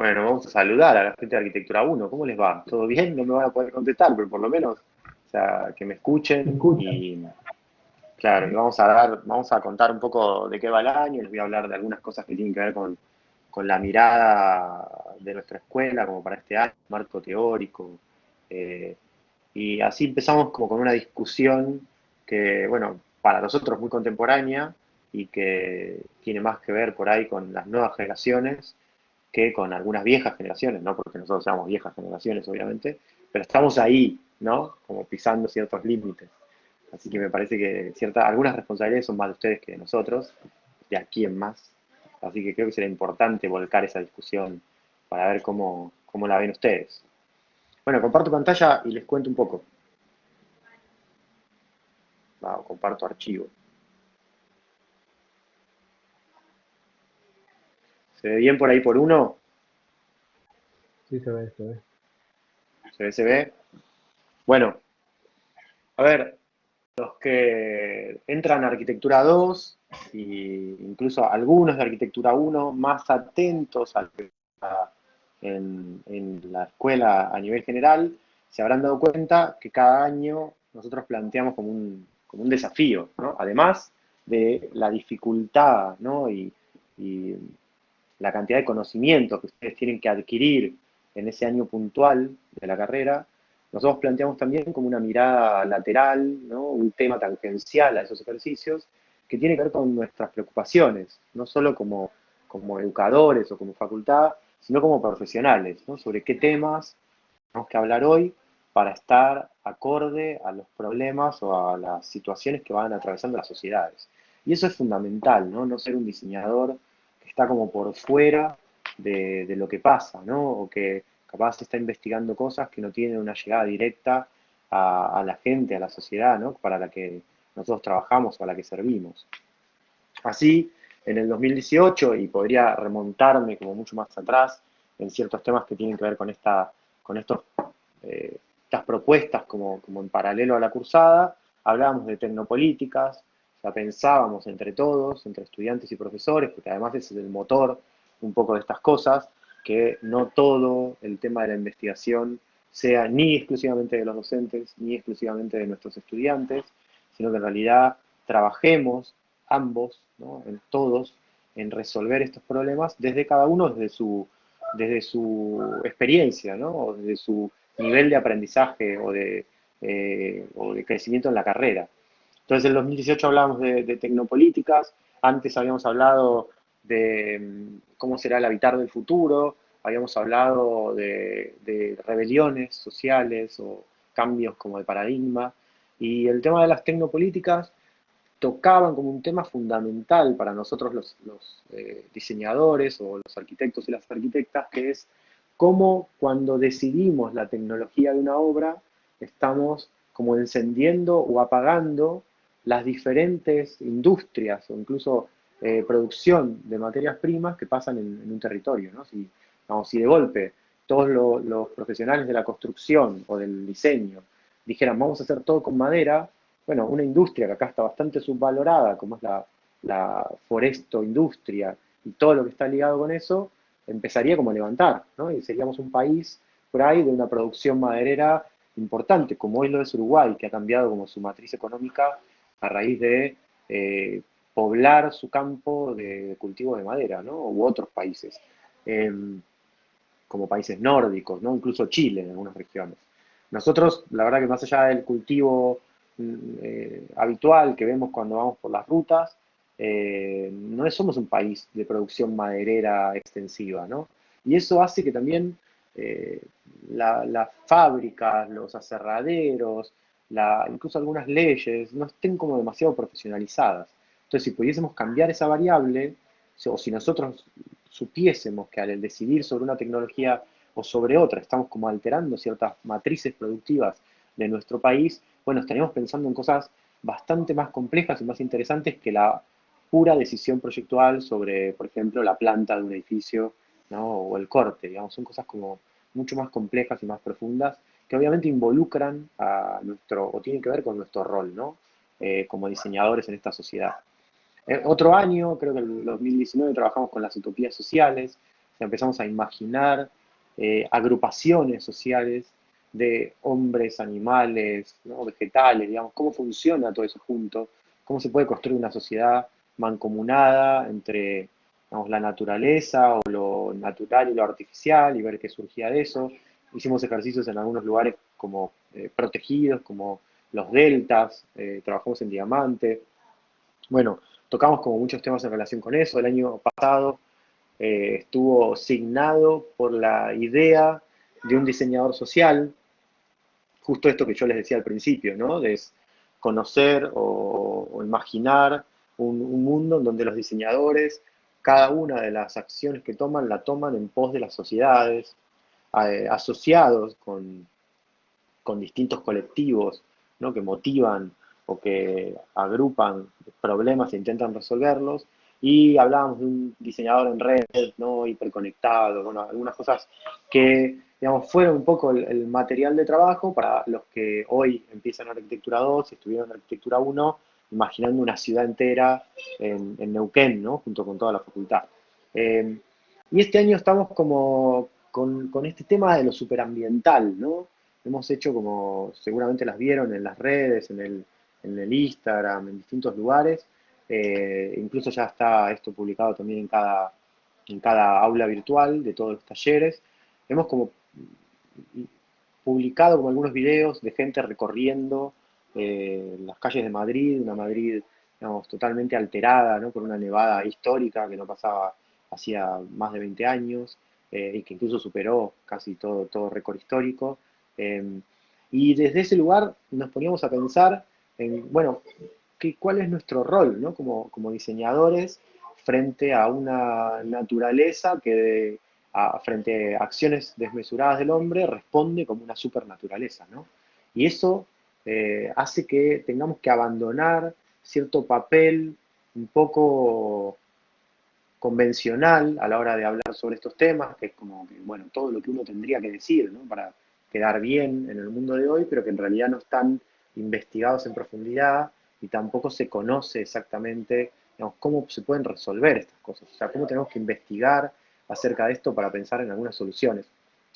Bueno, vamos a saludar a la gente de Arquitectura uno. ¿Cómo les va? ¿Todo bien? No me van a poder contestar, pero por lo menos, o sea, que me escuchen y, claro, y vamos a contar un poco de qué va el año. Les voy a hablar de algunas cosas que tienen que ver con la mirada de nuestra escuela, como para este año, marco teórico. eh, y así empezamos como con una discusión que, bueno, para nosotros muy contemporánea y que tiene más que ver por ahí con las nuevas generaciones que con algunas viejas generaciones, no porque nosotros seamos viejas generaciones, obviamente, pero estamos ahí, ¿no? Como pisando ciertos límites. Así que me parece que algunas responsabilidades son más de ustedes que de nosotros, de aquí en más. Así que creo que será importante volcar esa discusión para ver cómo la ven ustedes. Bueno, comparto pantalla y les cuento un poco. Comparto archivo. ¿Se ve bien por ahí por uno? Sí, se ve, se ve. ¿Se ve? ¿Se ve? Bueno, a ver, los que entran a Arquitectura 2 e incluso algunos de Arquitectura 1 más atentos a lo que pasa en la escuela a nivel general, se habrán dado cuenta que cada año nosotros planteamos como un desafío, ¿no? Además de la dificultad, ¿no? Y la cantidad de conocimientos que ustedes tienen que adquirir en ese año puntual de la carrera, nosotros planteamos también como una mirada lateral, ¿no? Un tema tangencial a esos ejercicios, que tiene que ver con nuestras preocupaciones, no solo como educadores o como facultad, sino como profesionales, ¿no? Sobre qué temas tenemos que hablar hoy para estar acorde a los problemas o a las situaciones que van atravesando las sociedades. Y eso es fundamental, ¿no? No ser un diseñador que está como por fuera de lo que pasa, ¿no? O que capaz está investigando cosas que no tienen una llegada directa a la gente, a la sociedad, ¿no? Para la que nosotros trabajamos o a la que servimos. Así, en el 2018, y podría remontarme como mucho más atrás en ciertos temas que tienen que ver con estas propuestas como en paralelo a la cursada, hablábamos de tecnopolíticas, o sea, pensábamos entre todos, entre estudiantes y profesores, porque además ese es el motor un poco de estas cosas, que no todo el tema de la investigación sea ni exclusivamente de los docentes, ni exclusivamente de nuestros estudiantes, sino que en realidad trabajemos ambos, ¿no? En todos, en resolver estos problemas desde cada uno, desde su experiencia, ¿no? O desde su nivel de aprendizaje o de crecimiento en la carrera. Entonces, en el 2018 hablábamos de tecnopolíticas, antes habíamos hablado de cómo será el habitar del futuro, habíamos hablado de rebeliones sociales o cambios como de paradigma, y el tema de las tecnopolíticas tocaban como un tema fundamental para nosotros los diseñadores o los arquitectos y las arquitectas, que es cómo cuando decidimos la tecnología de una obra, estamos como encendiendo o apagando las diferentes industrias o incluso producción de materias primas que pasan en un territorio, ¿no? Si de golpe todos los profesionales de la construcción o del diseño dijeran vamos a hacer todo con madera, bueno, una industria que acá está bastante subvalorada, como es la foresto industria y todo lo que está ligado con eso, empezaría como a levantar, ¿no? Y seríamos un país por ahí de una producción maderera importante, como hoy lo es Uruguay, que ha cambiado como su matriz económica a raíz de poblar su campo de cultivo de madera, ¿no? U otros países, eh, como países nórdicos, ¿no? Incluso Chile en algunas regiones. Nosotros, la verdad que más allá del cultivo habitual que vemos cuando vamos por las rutas, no somos un país de producción maderera extensiva, ¿no? Y eso hace que también eh, las fábricas, los aserraderos, incluso algunas leyes, no estén como demasiado profesionalizadas. Entonces, si pudiésemos cambiar esa variable, o si nosotros supiésemos que al decidir sobre una tecnología o sobre otra estamos como alterando ciertas matrices productivas de nuestro país, bueno, estaríamos pensando en cosas bastante más complejas y más interesantes que la pura decisión proyectual sobre, por ejemplo, la planta de un edificio, ¿no? O el corte, digamos, son cosas como mucho más complejas y más profundas que obviamente involucran a nuestro, o tienen que ver con nuestro rol, ¿no? Como diseñadores en esta sociedad. Otro año, creo que en el 2019, trabajamos con las utopías sociales, sea, empezamos a imaginar agrupaciones sociales de hombres, animales, ¿no? Vegetales, digamos, cómo funciona todo eso junto, cómo se puede construir una sociedad mancomunada entre, digamos, la naturaleza o lo natural y lo artificial y ver qué surgía de eso. Hicimos ejercicios en algunos lugares como protegidos, como los deltas, trabajamos en diamante. Bueno, tocamos como muchos temas en relación con eso. El año pasado estuvo signado por la idea de un diseñador social, justo esto que yo les decía al principio, ¿no? De conocer o imaginar un mundo en donde los diseñadores, cada una de las acciones que toman, la toman en pos de las sociedades, asociados con distintos colectivos, ¿no? Que motivan o que agrupan problemas e intentan resolverlos. Y hablábamos de un diseñador en red, ¿no? Hiperconectado, bueno, algunas cosas que, digamos, fueron un poco el material de trabajo para los que hoy empiezan Arquitectura 2 y estuvieron en Arquitectura 1, imaginando una ciudad entera en Neuquén, ¿no? Junto con toda la facultad. Eh, y este año estamos como con este tema de lo superambiental, ¿no? Hemos hecho como, seguramente las vieron en las redes, en el Instagram, en distintos lugares. Incluso ya está esto publicado también en cada aula virtual de todos los talleres. Hemos como publicado como algunos videos de gente recorriendo las calles de Madrid, una Madrid, digamos, totalmente alterada, ¿no? Por una nevada histórica que no pasaba hacía más de 20 años, y que incluso superó casi todo récord histórico. Eh, y desde ese lugar nos poníamos a pensar en, bueno, cuál es nuestro rol, ¿no? Como diseñadores frente a una naturaleza que frente a acciones desmesuradas del hombre responde como una supernaturaleza, ¿no? Y eso hace que tengamos que abandonar cierto papel un poco convencional a la hora de hablar sobre estos temas, que es como que, bueno, todo lo que uno tendría que decir, ¿no? Para quedar bien en el mundo de hoy, pero que en realidad no están investigados en profundidad y tampoco se conoce exactamente, digamos, cómo se pueden resolver estas cosas, o sea, cómo tenemos que investigar acerca de esto para pensar en algunas soluciones.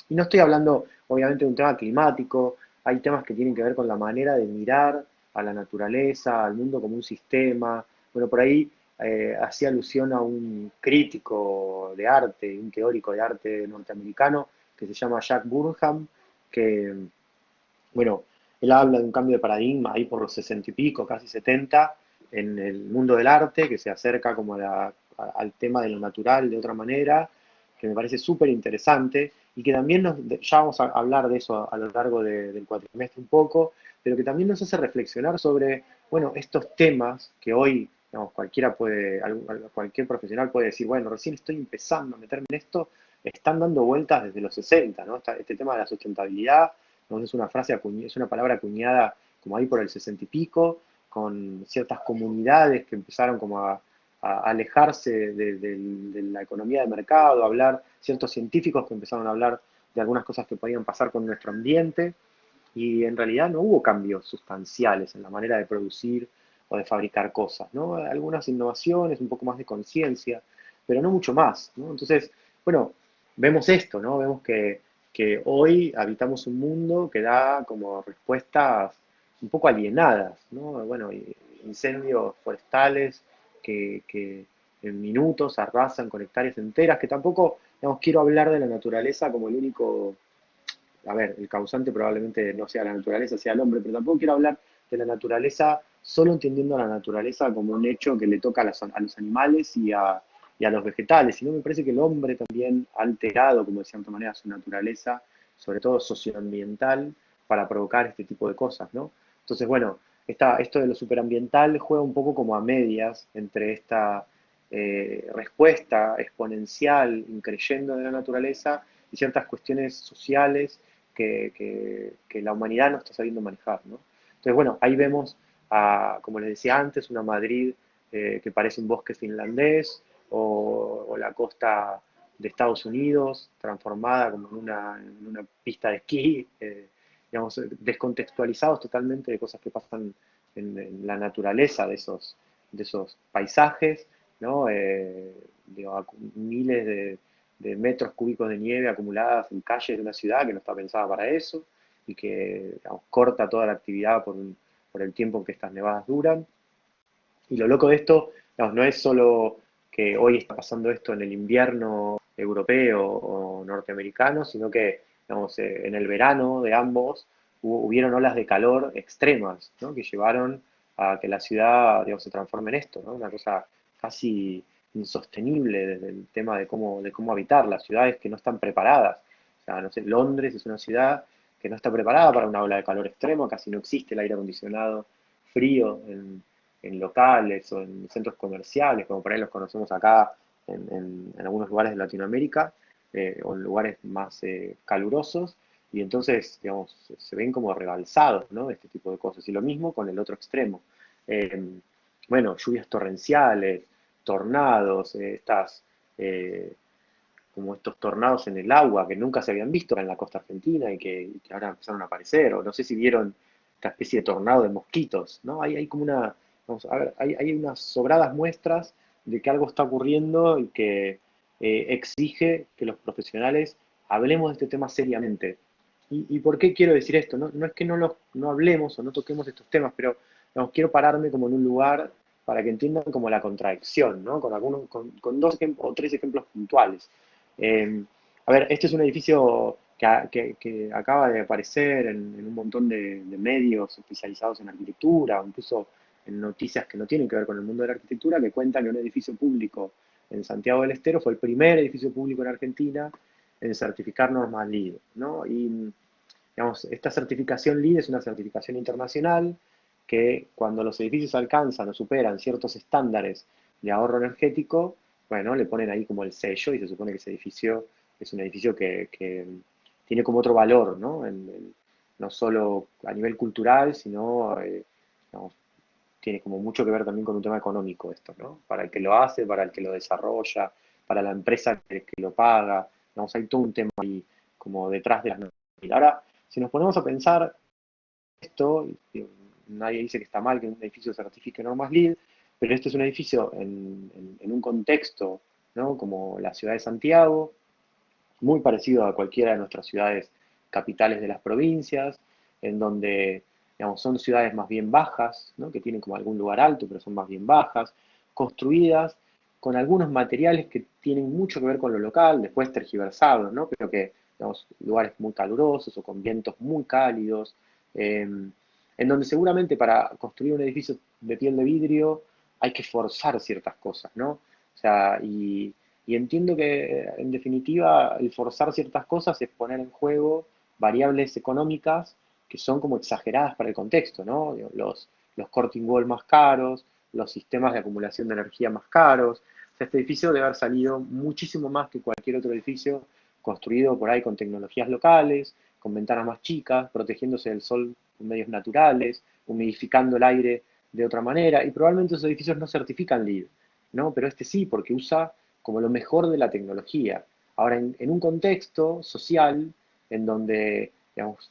Y no estoy hablando, obviamente, de un tema climático, hay temas que tienen que ver con la manera de mirar a la naturaleza, al mundo como un sistema. Bueno, por ahí hacía alusión a un crítico de arte, un teórico de arte norteamericano que se llama Jack Burnham, que, bueno, él habla de un cambio de paradigma ahí por los 60 y pico, casi 70, en el mundo del arte, que se acerca como al tema de lo natural de otra manera, que me parece súper interesante y que también ya vamos a hablar de eso a lo largo del cuatrimestre un poco, pero que también nos hace reflexionar sobre, bueno, estos temas que hoy, digamos, cualquier profesional puede decir, bueno, recién estoy empezando a meterme en esto, están dando vueltas desde los 60, ¿no? Este tema de la sustentabilidad, ¿no? Es una frase, es una palabra acuñada como ahí por el 60 y pico, con ciertas comunidades que empezaron como a alejarse de la economía de mercado, a hablar, ciertos científicos que empezaron a hablar de algunas cosas que podían pasar con nuestro ambiente, y en realidad no hubo cambios sustanciales en la manera de producir o de fabricar cosas, ¿no? Algunas innovaciones, un poco más de conciencia, pero no mucho más, ¿no? Entonces, bueno, vemos esto, ¿no? Vemos que hoy habitamos un mundo que da como respuestas un poco alienadas, ¿no? Bueno, incendios forestales que en minutos arrasan con hectáreas enteras, que tampoco, digamos, quiero hablar de la naturaleza como el único, a ver, el causante probablemente no sea la naturaleza, sea el hombre, pero tampoco quiero hablar de la naturaleza solo entendiendo a la naturaleza como un hecho que le toca a los animales y a los vegetales, sino me parece que el hombre también ha alterado, como de cierta manera, su naturaleza, sobre todo socioambiental, para provocar este tipo de cosas, ¿no? Entonces, bueno, esto de lo superambiental juega un poco como a medias entre esta respuesta exponencial, increyendo de la naturaleza, y ciertas cuestiones sociales que la humanidad no está sabiendo manejar, ¿no? Entonces, bueno, ahí vemos, como les decía antes, una Madrid que parece un bosque finlandés, o la costa de Estados Unidos, transformada como en una pista de esquí, digamos, descontextualizados totalmente de cosas que pasan en la naturaleza de esos paisajes, ¿no? Digo, a miles de metros cúbicos de nieve acumuladas en calles de una ciudad que no está pensada para eso y que, digamos, corta toda la actividad por el tiempo que estas nevadas duran. Y lo loco de esto, digamos, no es solo que hoy está pasando esto en el invierno europeo o norteamericano, sino que, digamos, en el verano de ambos hubieron olas de calor extremas, ¿no? Que llevaron a que la ciudad, digamos, se transforme en esto, ¿no? Una cosa casi insostenible desde el tema de cómo habitar las ciudades que no están preparadas. O sea, no sé, Londres es una ciudad que no está preparada para una ola de calor extremo, casi no existe el aire acondicionado frío en locales o en centros comerciales, como por ahí los conocemos acá en algunos lugares de Latinoamérica, o en lugares más calurosos, y entonces, digamos, se ven como rebalsados, ¿no? Este tipo de cosas. Y lo mismo con el otro extremo. Eh, bueno, lluvias torrenciales, tornados, eh, como estos tornados en el agua que nunca se habían visto en la costa argentina y que ahora empezaron a aparecer, o no sé si vieron esta especie de tornado de mosquitos, ¿no? Hay como una, vamos a ver, hay unas sobradas muestras de que algo está ocurriendo y que exige que los profesionales hablemos de este tema seriamente. ¿Y por qué quiero decir esto? No, no es que no hablemos o no toquemos estos temas, pero digamos, quiero pararme como en un lugar para que entiendan como la contradicción, ¿no? Con dos o tres ejemplos puntuales. Eh, a ver, este es un edificio que acaba de aparecer en un montón de medios especializados en arquitectura, o incluso en noticias que no tienen que ver con el mundo de la arquitectura, que cuentan que un edificio público en Santiago del Estero fue el primer edificio público en Argentina en certificar normas LEED, ¿no? Y, digamos, esta certificación LEED es una certificación internacional que cuando los edificios alcanzan o superan ciertos estándares de ahorro energético, bueno, le ponen ahí como el sello y se supone que ese edificio es un edificio que tiene como otro valor, ¿no? No solo a nivel cultural, sino, digamos, tiene como mucho que ver también con un tema económico esto, ¿no? Para el que lo hace, para el que lo desarrolla, para la empresa que lo paga, digamos, hay todo un tema ahí como detrás de las normas. Ahora, si nos ponemos a pensar esto, nadie dice que está mal que un edificio certifique normas LEED, pero este es un edificio en un contexto, ¿no? Como la ciudad de Santiago, muy parecido a cualquiera de nuestras ciudades capitales de las provincias, en donde, digamos, son ciudades más bien bajas, ¿no? Que tienen como algún lugar alto, pero son más bien bajas, construidas con algunos materiales que tienen mucho que ver con lo local, después tergiversados, ¿no? Pero que, digamos, lugares muy calurosos o con vientos muy cálidos, en donde seguramente para construir un edificio de piel de vidrio hay que forzar ciertas cosas, ¿no? O sea, y entiendo que, en definitiva, el forzar ciertas cosas es poner en juego variables económicas que son como exageradas para el contexto, ¿no? Los Corting Wall más caros, los sistemas de acumulación de energía más caros. O sea, este edificio debe haber salido muchísimo más que cualquier otro edificio construido por ahí con tecnologías locales, con ventanas más chicas, protegiéndose del sol con medios naturales, humidificando el aire de otra manera, y probablemente esos edificios no certifican LEED, ¿no? Pero este sí, porque usa como lo mejor de la tecnología. Ahora, en un contexto social en donde, digamos,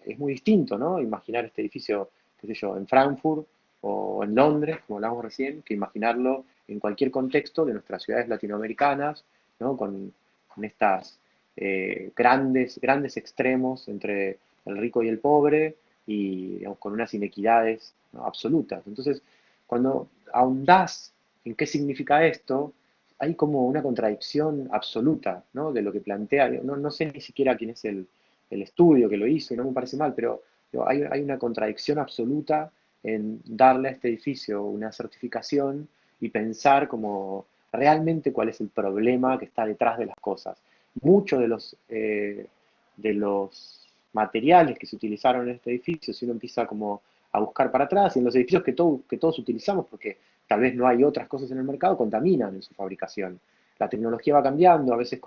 es muy distinto, ¿no? Imaginar este edificio, qué sé yo, en Frankfurt o en Londres, como hablábamos recién, que imaginarlo en cualquier contexto de nuestras ciudades latinoamericanas, ¿no? Con estas grandes extremos entre el rico y el pobre y, digamos, con unas inequidades, ¿no? Absolutas. Entonces, cuando ahondás en qué significa esto, hay como una contradicción absoluta, ¿no? De lo que plantea. No sé ni siquiera quién es el estudio que lo hizo y no me parece mal, pero hay una contradicción absoluta en darle a este edificio una certificación y pensar como realmente cuál es el problema que está detrás de las cosas. Muchos de los materiales que se utilizaron en este edificio, si uno empieza como a buscar para atrás, y en los edificios que todos utilizamos, porque tal vez no hay otras cosas en el mercado, contaminan en su fabricación. La tecnología va cambiando, a veces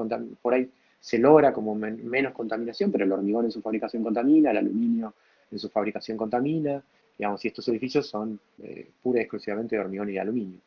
por ahí se logra como menos contaminación, pero el hormigón en su fabricación contamina, el aluminio en su fabricación contamina, digamos, y estos edificios son pura y exclusivamente de hormigón y de aluminio.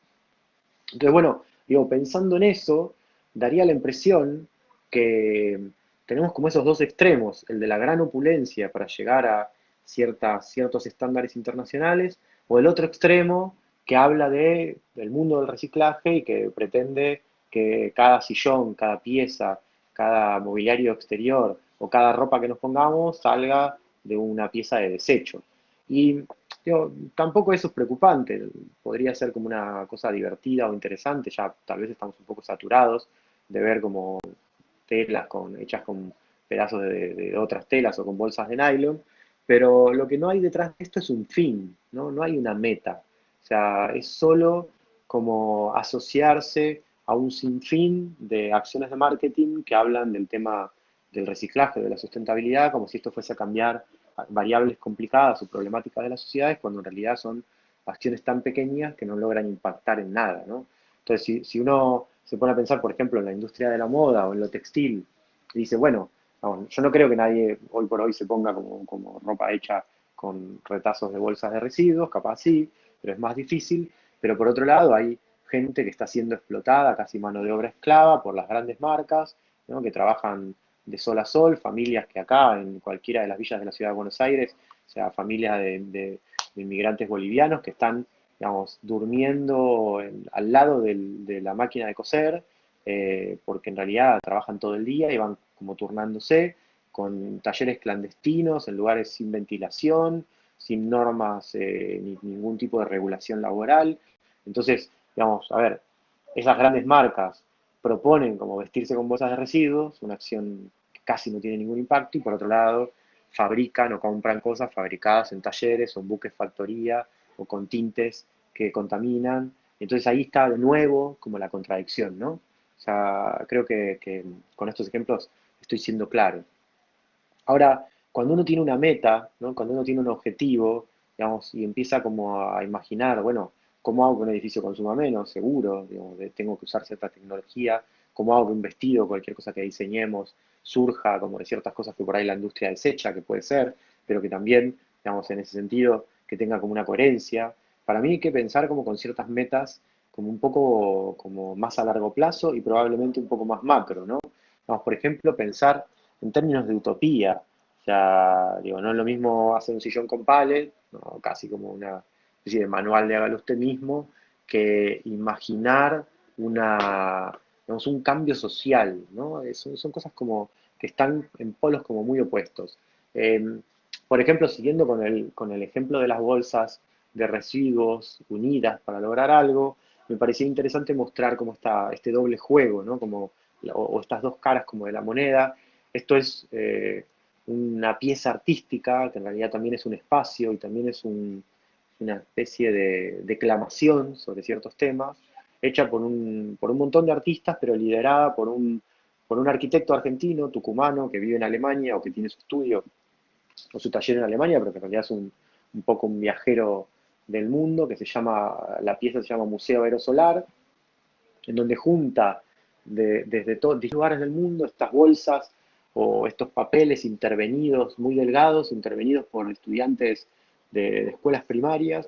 Entonces, bueno, digo, pensando en eso, daría la impresión que tenemos como esos dos extremos, el de la gran opulencia para llegar a ciertos estándares internacionales, o el otro extremo que habla del mundo del reciclaje y que pretende que cada sillón, cada pieza, cada mobiliario exterior o cada ropa que nos pongamos salga de una pieza de desecho. Y digo, tampoco eso es preocupante, podría ser como una cosa divertida o interesante, ya tal vez estamos un poco saturados de ver como telas hechas con pedazos de otras telas o con bolsas de nylon, pero lo que no hay detrás de esto es un fin, ¿no? No hay una meta. O sea, es solo como asociarse a un sinfín de acciones de marketing que hablan del tema del reciclaje, de la sustentabilidad, como si esto fuese a cambiar variables complicadas o problemáticas de las sociedades, cuando en realidad son acciones tan pequeñas que no logran impactar en nada, ¿no? Entonces, si uno se pone a pensar, por ejemplo, en la industria de la moda o en lo textil, y dice, bueno, no, yo no creo que nadie hoy por hoy se ponga como ropa hecha con retazos de bolsas de residuos, capaz sí, pero es más difícil. Pero por otro lado, hay gente que está siendo explotada, casi mano de obra esclava, por las grandes marcas, ¿no? Que trabajan de sol a sol, familias que acá, en cualquiera de las villas de la ciudad de Buenos Aires, o sea, familias de inmigrantes bolivianos que están, digamos, durmiendo al lado de la máquina de coser, porque en realidad trabajan todo el día y van como turnándose, con talleres clandestinos, en lugares sin ventilación, sin normas, ni ningún tipo de regulación laboral. Entonces, digamos, a ver, esas grandes marcas proponen como vestirse con bolsas de residuos, una acción que casi no tiene ningún impacto, y por otro lado, fabrican o compran cosas fabricadas en talleres o en buques factoría o con tintes que contaminan. Entonces ahí está de nuevo como la contradicción, ¿no? O sea, creo que con estos ejemplos estoy siendo claro. Ahora, cuando uno tiene una meta, ¿no? Cuando uno tiene un objetivo, digamos, y empieza como a imaginar, bueno, ¿cómo hago que un edificio consuma menos? Seguro, digamos, tengo que usar cierta tecnología, ¿cómo hago que un vestido, cualquier cosa que diseñemos, surja como de ciertas cosas que por ahí la industria desecha, que puede ser, pero que también, digamos, en ese sentido, que tenga como una coherencia? Para mí hay que pensar como con ciertas metas, como un poco como más a largo plazo y probablemente un poco más macro, ¿no? Vamos, por ejemplo, pensar en términos de utopía. O sea, digo, no es lo mismo hacer un sillón con pallet, ¿no? Casi como una especie de manual de hágalo usted mismo, que imaginar digamos, un cambio social, ¿no? Son cosas como que están en polos como muy opuestos. Por ejemplo, siguiendo con el ejemplo de las bolsas de residuos unidas para lograr algo, me parecía interesante mostrar cómo está este doble juego, ¿no? Como, o estas dos caras como de la moneda. Esto es una pieza artística, que en realidad también es un espacio y también es una especie de declamación sobre ciertos temas, hecha por un montón de artistas, pero liderada por un arquitecto argentino, tucumano, que vive en Alemania o que tiene su estudio o su taller en Alemania, pero que en realidad es un poco un viajero del mundo, la pieza se llama Museo Aerosolar, en donde junta desde todos los lugares del mundo estas bolsas o estos papeles intervenidos, muy delgados, intervenidos por estudiantes de escuelas primarias,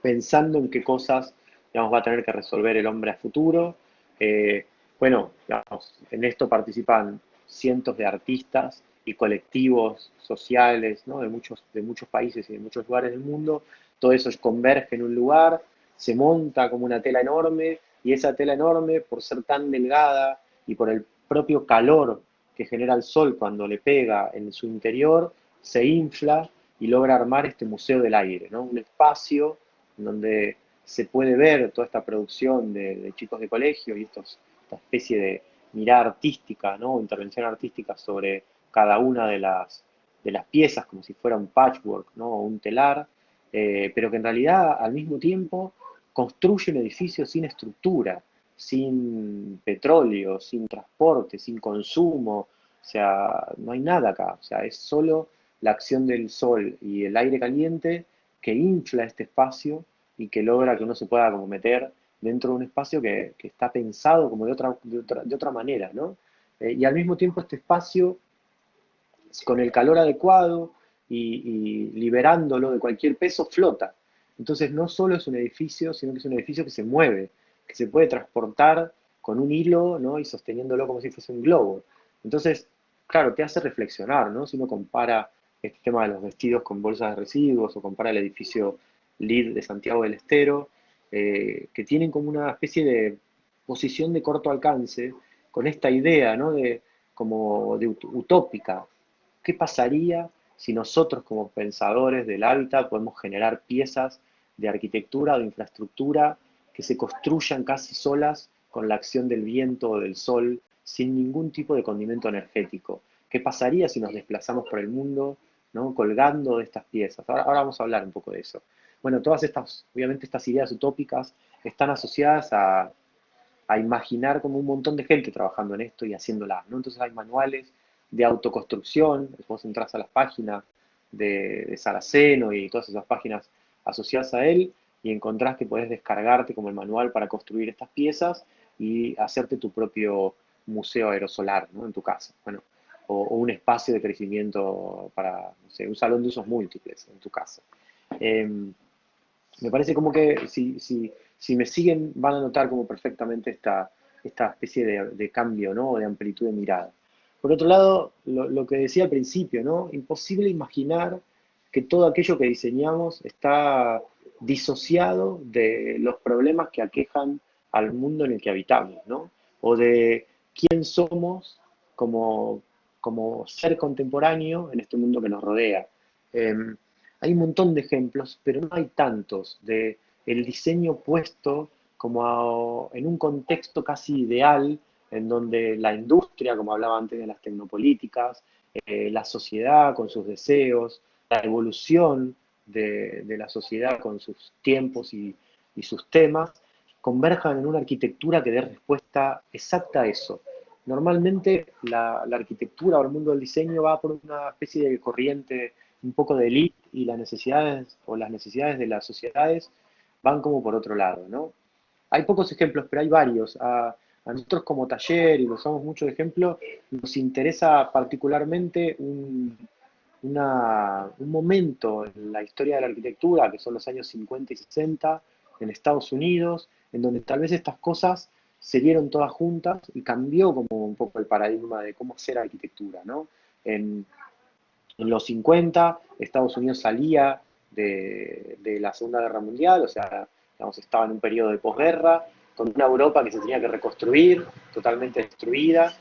pensando en qué cosas, digamos, va a tener que resolver el hombre a futuro. Eh, bueno, digamos, en esto participan cientos de artistas y colectivos sociales, ¿no? de muchos países y de muchos lugares del mundo. Todo eso converge en un lugar, se monta como una tela enorme, y esa tela enorme, por ser tan delgada y por el propio calor que genera el sol cuando le pega en su interior, se infla y logra armar este museo del aire, ¿no? Un espacio en donde se puede ver toda esta producción de chicos de colegio y esta especie de mirada artística, ¿no? Intervención artística sobre cada una de las piezas, como si fuera un patchwork, ¿no? O un telar, pero que en realidad al mismo tiempo construye un edificio sin estructura, sin petróleo, sin transporte, sin consumo, o sea, no hay nada acá, o sea, es solo la acción del sol y el aire caliente que infla este espacio y que logra que uno se pueda como meter dentro de un espacio que está pensado como de otra manera, ¿no? Y al mismo tiempo este espacio, con el calor adecuado y liberándolo de cualquier peso, flota. Entonces no solo es un edificio, sino que es un edificio que se mueve, que se puede transportar con un hilo, ¿no? Y sosteniéndolo como si fuese un globo. Entonces, claro, te hace reflexionar, ¿no? Si uno compara este tema de los vestidos con bolsas de residuos o compara el edificio LID de Santiago del Estero, que tienen como una especie posición de corto alcance, con esta idea, ¿no? Como de utópica. ¿Qué pasaría si nosotros como pensadores del hábitat podemos generar piezas de arquitectura o de infraestructura que se construyan casi solas con la acción del viento o del sol, sin ningún tipo de condimento energético? ¿Qué pasaría si nos desplazamos por el mundo, ¿no? Colgando de estas piezas? Ahora vamos a hablar un poco de eso. Bueno, todas estas, obviamente estas ideas utópicas están asociadas a imaginar como un montón de gente trabajando en esto y haciéndolas, ¿no? Entonces hay manuales de autoconstrucción, vos entras a las páginas de Saraceno y todas esas páginas asociadas a él y encontrás que podés descargarte como el manual para construir estas piezas y hacerte tu propio museo aerosolar, ¿no? En tu casa, bueno, o un espacio de crecimiento para, no sé, un salón de usos múltiples en tu casa. Eh, Me parece como que si me siguen van a notar como perfectamente esta especie de cambio, ¿no? O de amplitud de mirada. Por otro lado, lo que decía al principio, ¿no? Imposible imaginar que todo aquello que diseñamos está disociado de los problemas que aquejan al mundo en el que habitamos, ¿no? O de quién somos como, como ser contemporáneo en este mundo que nos rodea. Em, Hay un montón de ejemplos, pero no hay tantos de el diseño puesto como en un contexto casi ideal, en donde la industria, como hablaba antes de las tecnopolíticas, la sociedad con sus deseos, la evolución de la sociedad con sus tiempos y sus temas, converjan en una arquitectura que dé respuesta exacta a eso. Normalmente la arquitectura o el mundo del diseño va por una especie de corriente un poco de elite y las necesidades o las necesidades de las sociedades van como por otro lado, ¿no? Hay pocos ejemplos, pero hay varios. A nosotros como taller, y lo usamos mucho de ejemplo, nos interesa particularmente un momento en la historia de la arquitectura, que son los años 50 y 60 en Estados Unidos, en donde tal vez estas cosas se dieron todas juntas y cambió como un poco el paradigma de cómo hacer arquitectura, ¿no? En, en los 50, Estados Unidos salía de la Segunda Guerra Mundial, o sea, digamos, estaba en un periodo de posguerra, con una Europa que se tenía que reconstruir, totalmente destruida,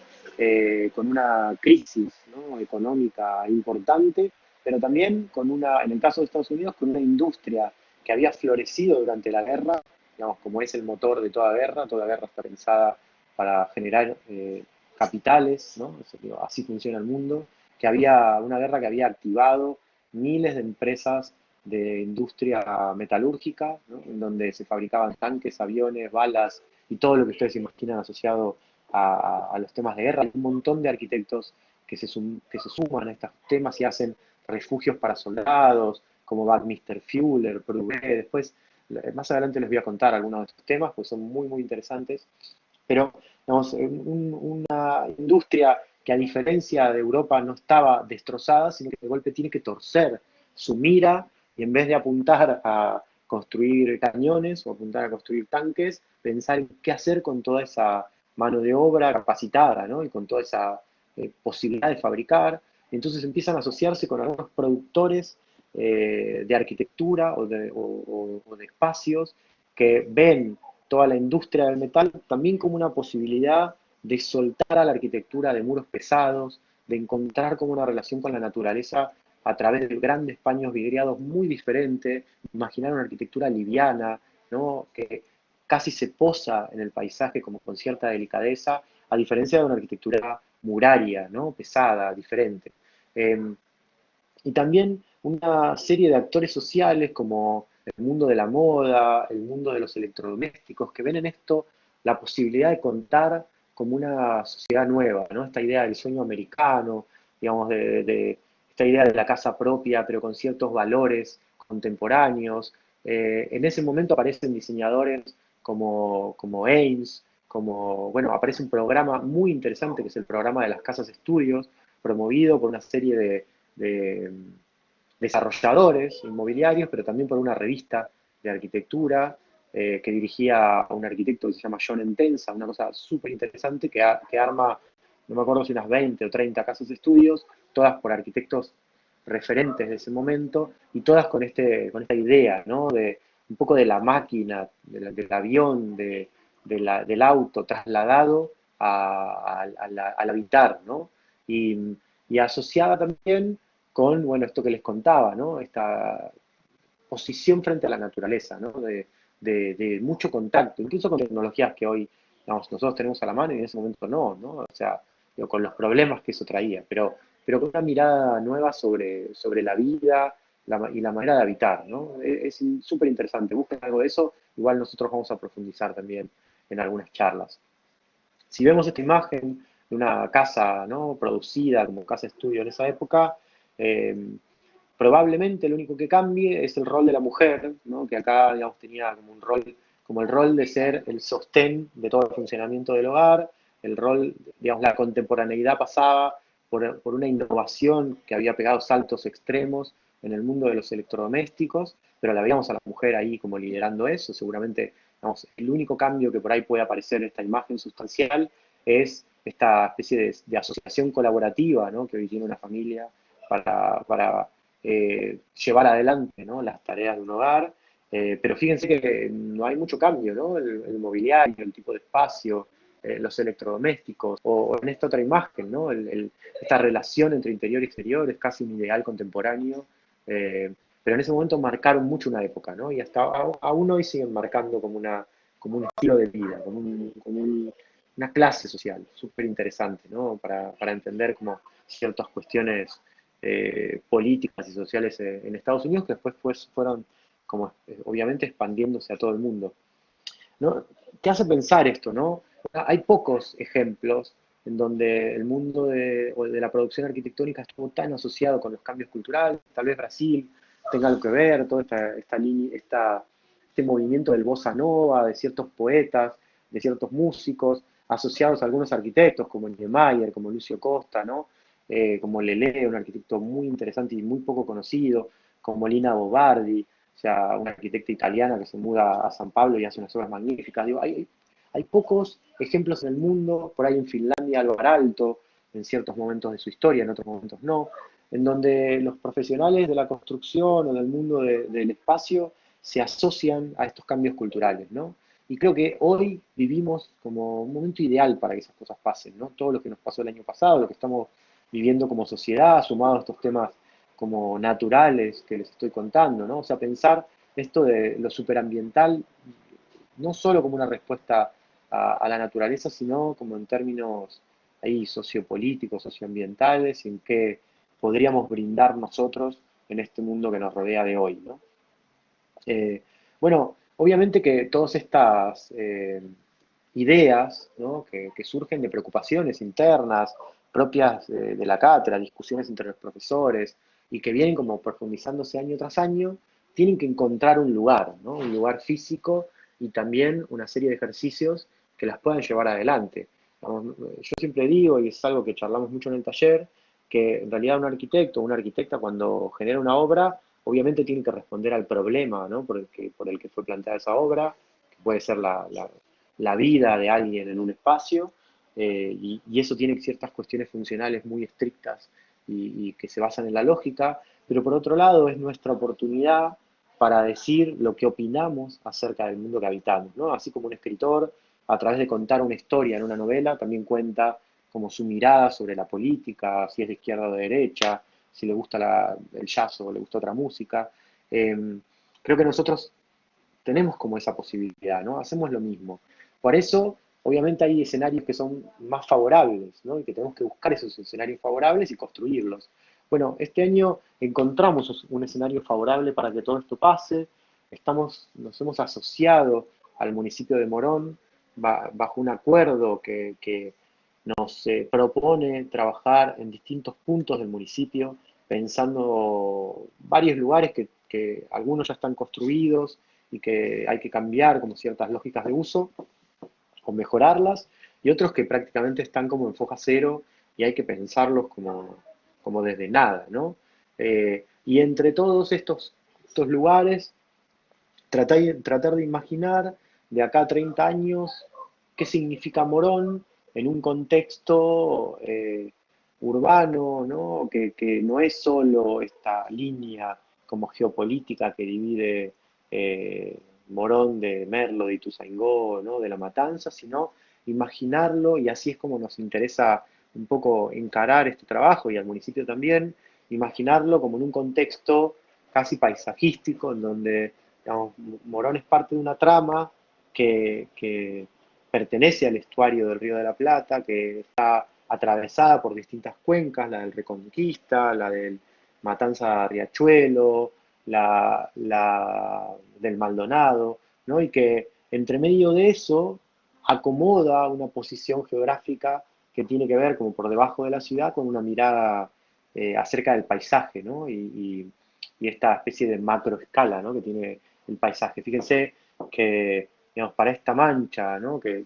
con una crisis, ¿no? Económica importante, pero también con una, en el caso de Estados Unidos, con una industria que había florecido durante la guerra, digamos, como es el motor de toda guerra está pensada para generar capitales, ¿no? Así funciona el mundo, que había una guerra que había activado miles de empresas de industria metalúrgica, ¿no? En donde se fabricaban tanques, aviones, balas y todo lo que ustedes se imaginan asociado a los temas de guerra. Hay un montón de arquitectos que se suman a estos temas y hacen refugios para soldados, como Buckminster Fuller, Prouvé. Después, más adelante les voy a contar algunos de estos temas, pues son muy, muy interesantes. Pero, digamos, una industria que a diferencia de Europa no estaba destrozada, sino que de golpe tiene que torcer su mira y en vez de apuntar a construir cañones o apuntar a construir tanques, pensar en qué hacer con toda esa mano de obra capacitada, ¿no? Y con toda esa posibilidad de fabricar. Y entonces empiezan a asociarse con algunos productores de arquitectura o de espacios que ven toda la industria del metal también como una posibilidad de soltar a la arquitectura de muros pesados, de encontrar como una relación con la naturaleza a través de grandes paños vidriados muy diferentes, imaginar una arquitectura liviana, ¿no? Que casi se posa en el paisaje como con cierta delicadeza, a diferencia de una arquitectura muraria, ¿no? Pesada, diferente. Eh, y también una serie de actores sociales como el mundo de la moda, el mundo de los electrodomésticos, que ven en esto la posibilidad de contar como una sociedad nueva, ¿no? Esta idea del sueño americano, digamos, de esta idea de la casa propia, pero con ciertos valores contemporáneos. En ese momento aparecen diseñadores como Ames, como, bueno, aparece un programa muy interesante que es el programa de las casas estudios, promovido por una serie de desarrolladores inmobiliarios, pero también por una revista de arquitectura que dirigía a un arquitecto que se llama John Entenza, una cosa súper interesante que arma, no me acuerdo si unas 20 o 30 casas de estudios, todas por arquitectos referentes de ese momento y todas con esta idea, ¿no? De un poco de la máquina, del avión, del auto trasladado al habitar, ¿no? Y asociada también con, bueno, esto que les contaba, ¿no? Esta posición frente a la naturaleza, ¿no? De mucho contacto, incluso con tecnologías que hoy, digamos, nosotros tenemos a la mano y en ese momento no, ¿no? O sea, digo, con los problemas que eso traía, pero con una mirada nueva sobre la vida y la manera de habitar, ¿no? Es súper interesante, busquen algo de eso, igual nosotros vamos a profundizar también en algunas charlas. Si vemos esta imagen de una casa, ¿no? Producida como casa estudio en esa época, eh, probablemente lo único que cambie es el rol de la mujer, ¿no? Que acá, digamos, tenía como un rol, como el rol de ser el sostén de todo el funcionamiento del hogar, el rol, digamos, la contemporaneidad pasaba por una innovación que había pegado saltos extremos en el mundo de los electrodomésticos, pero la veíamos a la mujer ahí como liderando eso, seguramente, digamos, el único cambio que por ahí puede aparecer en esta imagen sustancial es esta especie de asociación colaborativa, ¿no? Que hoy tiene una familia para llevar adelante, ¿no? Las tareas de un hogar. Pero fíjense que no hay mucho cambio, ¿no? El mobiliario, el tipo de espacio, los electrodomésticos, o en esta otra imagen, ¿no? Esta relación entre interior y exterior es casi un ideal contemporáneo, pero en ese momento marcaron mucho una época, ¿no? Y hasta aún hoy siguen marcando como un estilo de vida, una clase social, súper interesante, ¿no? Para entender como ciertas cuestiones políticas y sociales en Estados Unidos que después pues, fueron como obviamente expandiéndose a todo el mundo, ¿no? Te hace pensar esto, ¿no? Hay pocos ejemplos en donde el mundo de la producción arquitectónica estuvo tan asociado con los cambios culturales, tal vez Brasil tenga algo que ver, toda este movimiento del bossa nova, de ciertos poetas, de ciertos músicos, asociados a algunos arquitectos como Niemeyer, como Lucio Costa, ¿no? Como Lelé, un arquitecto muy interesante y muy poco conocido, como Lina Bobardi, o sea, una arquitecta italiana que se muda a San Pablo y hace unas obras magníficas. Digo, hay pocos ejemplos en el mundo, por ahí en Finlandia algo alto, en ciertos momentos de su historia, en otros momentos no, en donde los profesionales de la construcción o del mundo del espacio se asocian a estos cambios culturales, ¿no? Y creo que hoy vivimos como un momento ideal para que esas cosas pasen, ¿no? Todo lo que nos pasó el año pasado, lo que estamos viviendo como sociedad, sumado a estos temas como naturales que les estoy contando, ¿no? O sea, pensar esto de lo superambiental no solo como una respuesta a la naturaleza, sino como en términos ahí sociopolíticos, socioambientales, en qué podríamos brindar nosotros en este mundo que nos rodea de hoy, ¿no? Bueno, obviamente que todas estas ideas, ¿no? Que surgen de preocupaciones internas, propias de la cátedra, discusiones entre los profesores, y que vienen como profundizándose año tras año, tienen que encontrar un lugar, ¿no? Un lugar físico y también una serie de ejercicios que las puedan llevar adelante. Yo siempre digo, y es algo que charlamos mucho en el taller, que en realidad un arquitecto o una arquitecta cuando genera una obra obviamente tiene que responder al problema, ¿no? Por el que fue planteada esa obra, que puede ser la vida de alguien en un espacio, y eso tiene ciertas cuestiones funcionales muy estrictas y que se basan en la lógica, pero por otro lado es nuestra oportunidad para decir lo que opinamos acerca del mundo que habitamos, ¿no? Así como un escritor, a través de contar una historia en una novela, también cuenta como su mirada sobre la política, si es de izquierda o de derecha, si le gusta el jazz o le gusta otra música. Eh, Creo que nosotros tenemos como esa posibilidad, ¿no? Hacemos lo mismo. Por eso, obviamente hay escenarios que son más favorables, ¿no? Y que tenemos que buscar esos escenarios favorables y construirlos. Bueno, este año encontramos un escenario favorable para que todo esto pase. Nos hemos asociado al municipio de Morón bajo un acuerdo que nos propone trabajar en distintos puntos del municipio, pensando varios lugares que algunos ya están construidos y que hay que cambiar como ciertas lógicas de uso o mejorarlas, y otros que prácticamente están como en foja cero y hay que pensarlos como desde nada, ¿no? Y entre todos estos lugares, tratar de imaginar de acá a 30 años qué significa Morón en un contexto urbano, ¿no? Que no es solo esta línea como geopolítica que divide Morón de Merlo, de Ituzaingó, ¿no? De La Matanza, sino imaginarlo, y así es como nos interesa un poco encarar este trabajo y al municipio también, imaginarlo como en un contexto casi paisajístico, en donde digamos, Morón es parte de una trama que pertenece al estuario del Río de la Plata, que está atravesada por distintas cuencas, la del Reconquista, la del Matanza Riachuelo, la del Maldonado, ¿no? Y que entre medio de eso acomoda una posición geográfica que tiene que ver como por debajo de la ciudad con una mirada acerca del paisaje, ¿no? Y esta especie de macroescala, ¿no? Que tiene el paisaje. Fíjense que, digamos, para esta mancha, ¿no? Que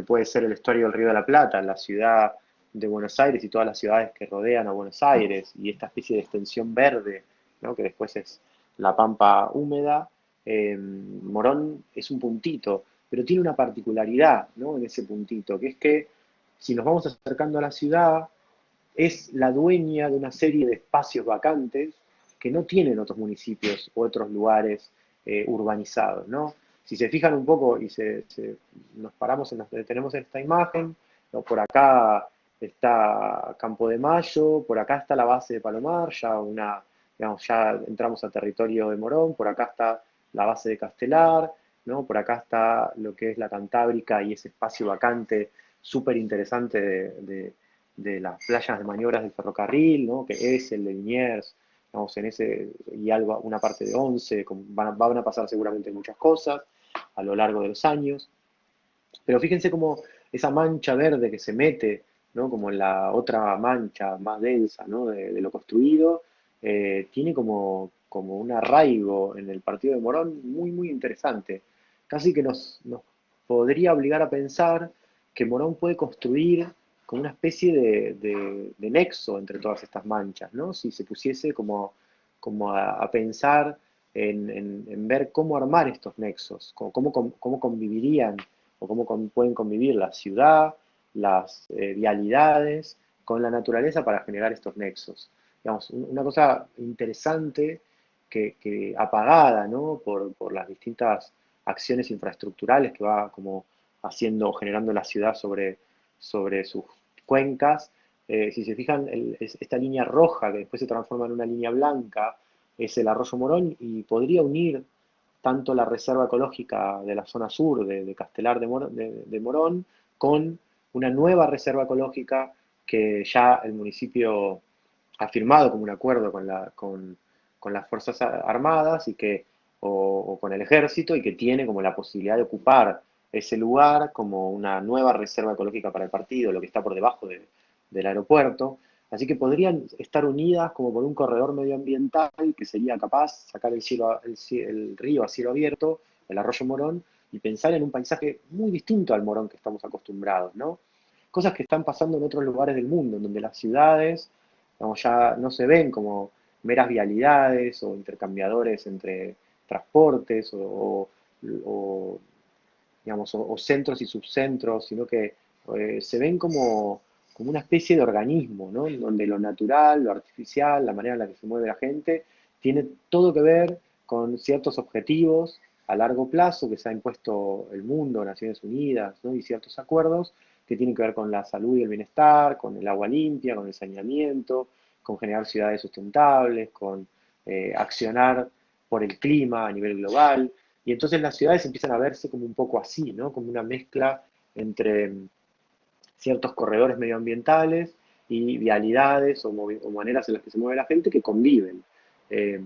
puede ser el estuario del Río de la Plata, la ciudad de Buenos Aires y todas las ciudades que rodean a Buenos Aires, y esta especie de extensión verde, ¿no? Que después es la pampa húmeda, Morón es un puntito, pero tiene una particularidad, ¿no? En ese puntito, que es que si nos vamos acercando a la ciudad, es la dueña de una serie de espacios vacantes que no tienen otros municipios u otros lugares urbanizados, ¿no? Si se fijan un poco y nos paramos, nos detenemos en esta imagen, ¿no? Por acá está Campo de Mayo, por acá está la base de Palomar, digamos, ya entramos a territorio de Morón, por acá está la base de Castelar, ¿no? Por acá está lo que es la Cantábrica y ese espacio vacante súper interesante de las playas de maniobras del ferrocarril, ¿no? Que es el de Liniers, vamos, en ese, y algo, una parte de Once, van a pasar seguramente muchas cosas a lo largo de los años, pero fíjense cómo esa mancha verde que se mete, ¿no? Como en la otra mancha más densa, ¿no? De lo construido, tiene como un arraigo en el partido de Morón muy, muy interesante. Casi que nos podría obligar a pensar que Morón puede construir como una especie de nexo entre todas estas manchas, ¿no? Si se pusiese como a pensar en ver cómo armar estos nexos, cómo convivirían o pueden convivir la ciudad, las vialidades con la naturaleza para generar estos nexos. Digamos, una cosa interesante que apagada, ¿no? Por las distintas acciones infraestructurales que va como haciendo, generando la ciudad sobre sus cuencas. Si se fijan, esta línea roja que después se transforma en una línea blanca es el arroyo Morón y podría unir tanto la reserva ecológica de la zona sur de Castelar de Morón con una nueva reserva ecológica que ya el municipio ha firmado como un acuerdo con las Fuerzas Armadas o con el Ejército y que tiene como la posibilidad de ocupar ese lugar como una nueva reserva ecológica para el partido, lo que está por debajo del aeropuerto. Así que podrían estar unidas como por un corredor medioambiental que sería capaz sacar el río a cielo abierto, el arroyo Morón, y pensar en un paisaje muy distinto al Morón que estamos acostumbrados, ¿no? Cosas que están pasando en otros lugares del mundo, en donde las ciudades, digamos, ya no se ven como meras vialidades o intercambiadores entre transportes o, digamos, o centros y subcentros, sino que se ven como una especie de organismo, ¿no? Donde lo natural, lo artificial, la manera en la que se mueve la gente, tiene todo que ver con ciertos objetivos a largo plazo que se ha impuesto el mundo, Naciones Unidas, ¿no? Y ciertos acuerdos que tienen que ver con la salud y el bienestar, con el agua limpia, con el saneamiento, con generar ciudades sustentables, con accionar por el clima a nivel global. Y entonces las ciudades empiezan a verse como un poco así, ¿no? Como una mezcla entre ciertos corredores medioambientales y vialidades o maneras en las que se mueve la gente que conviven. Eh,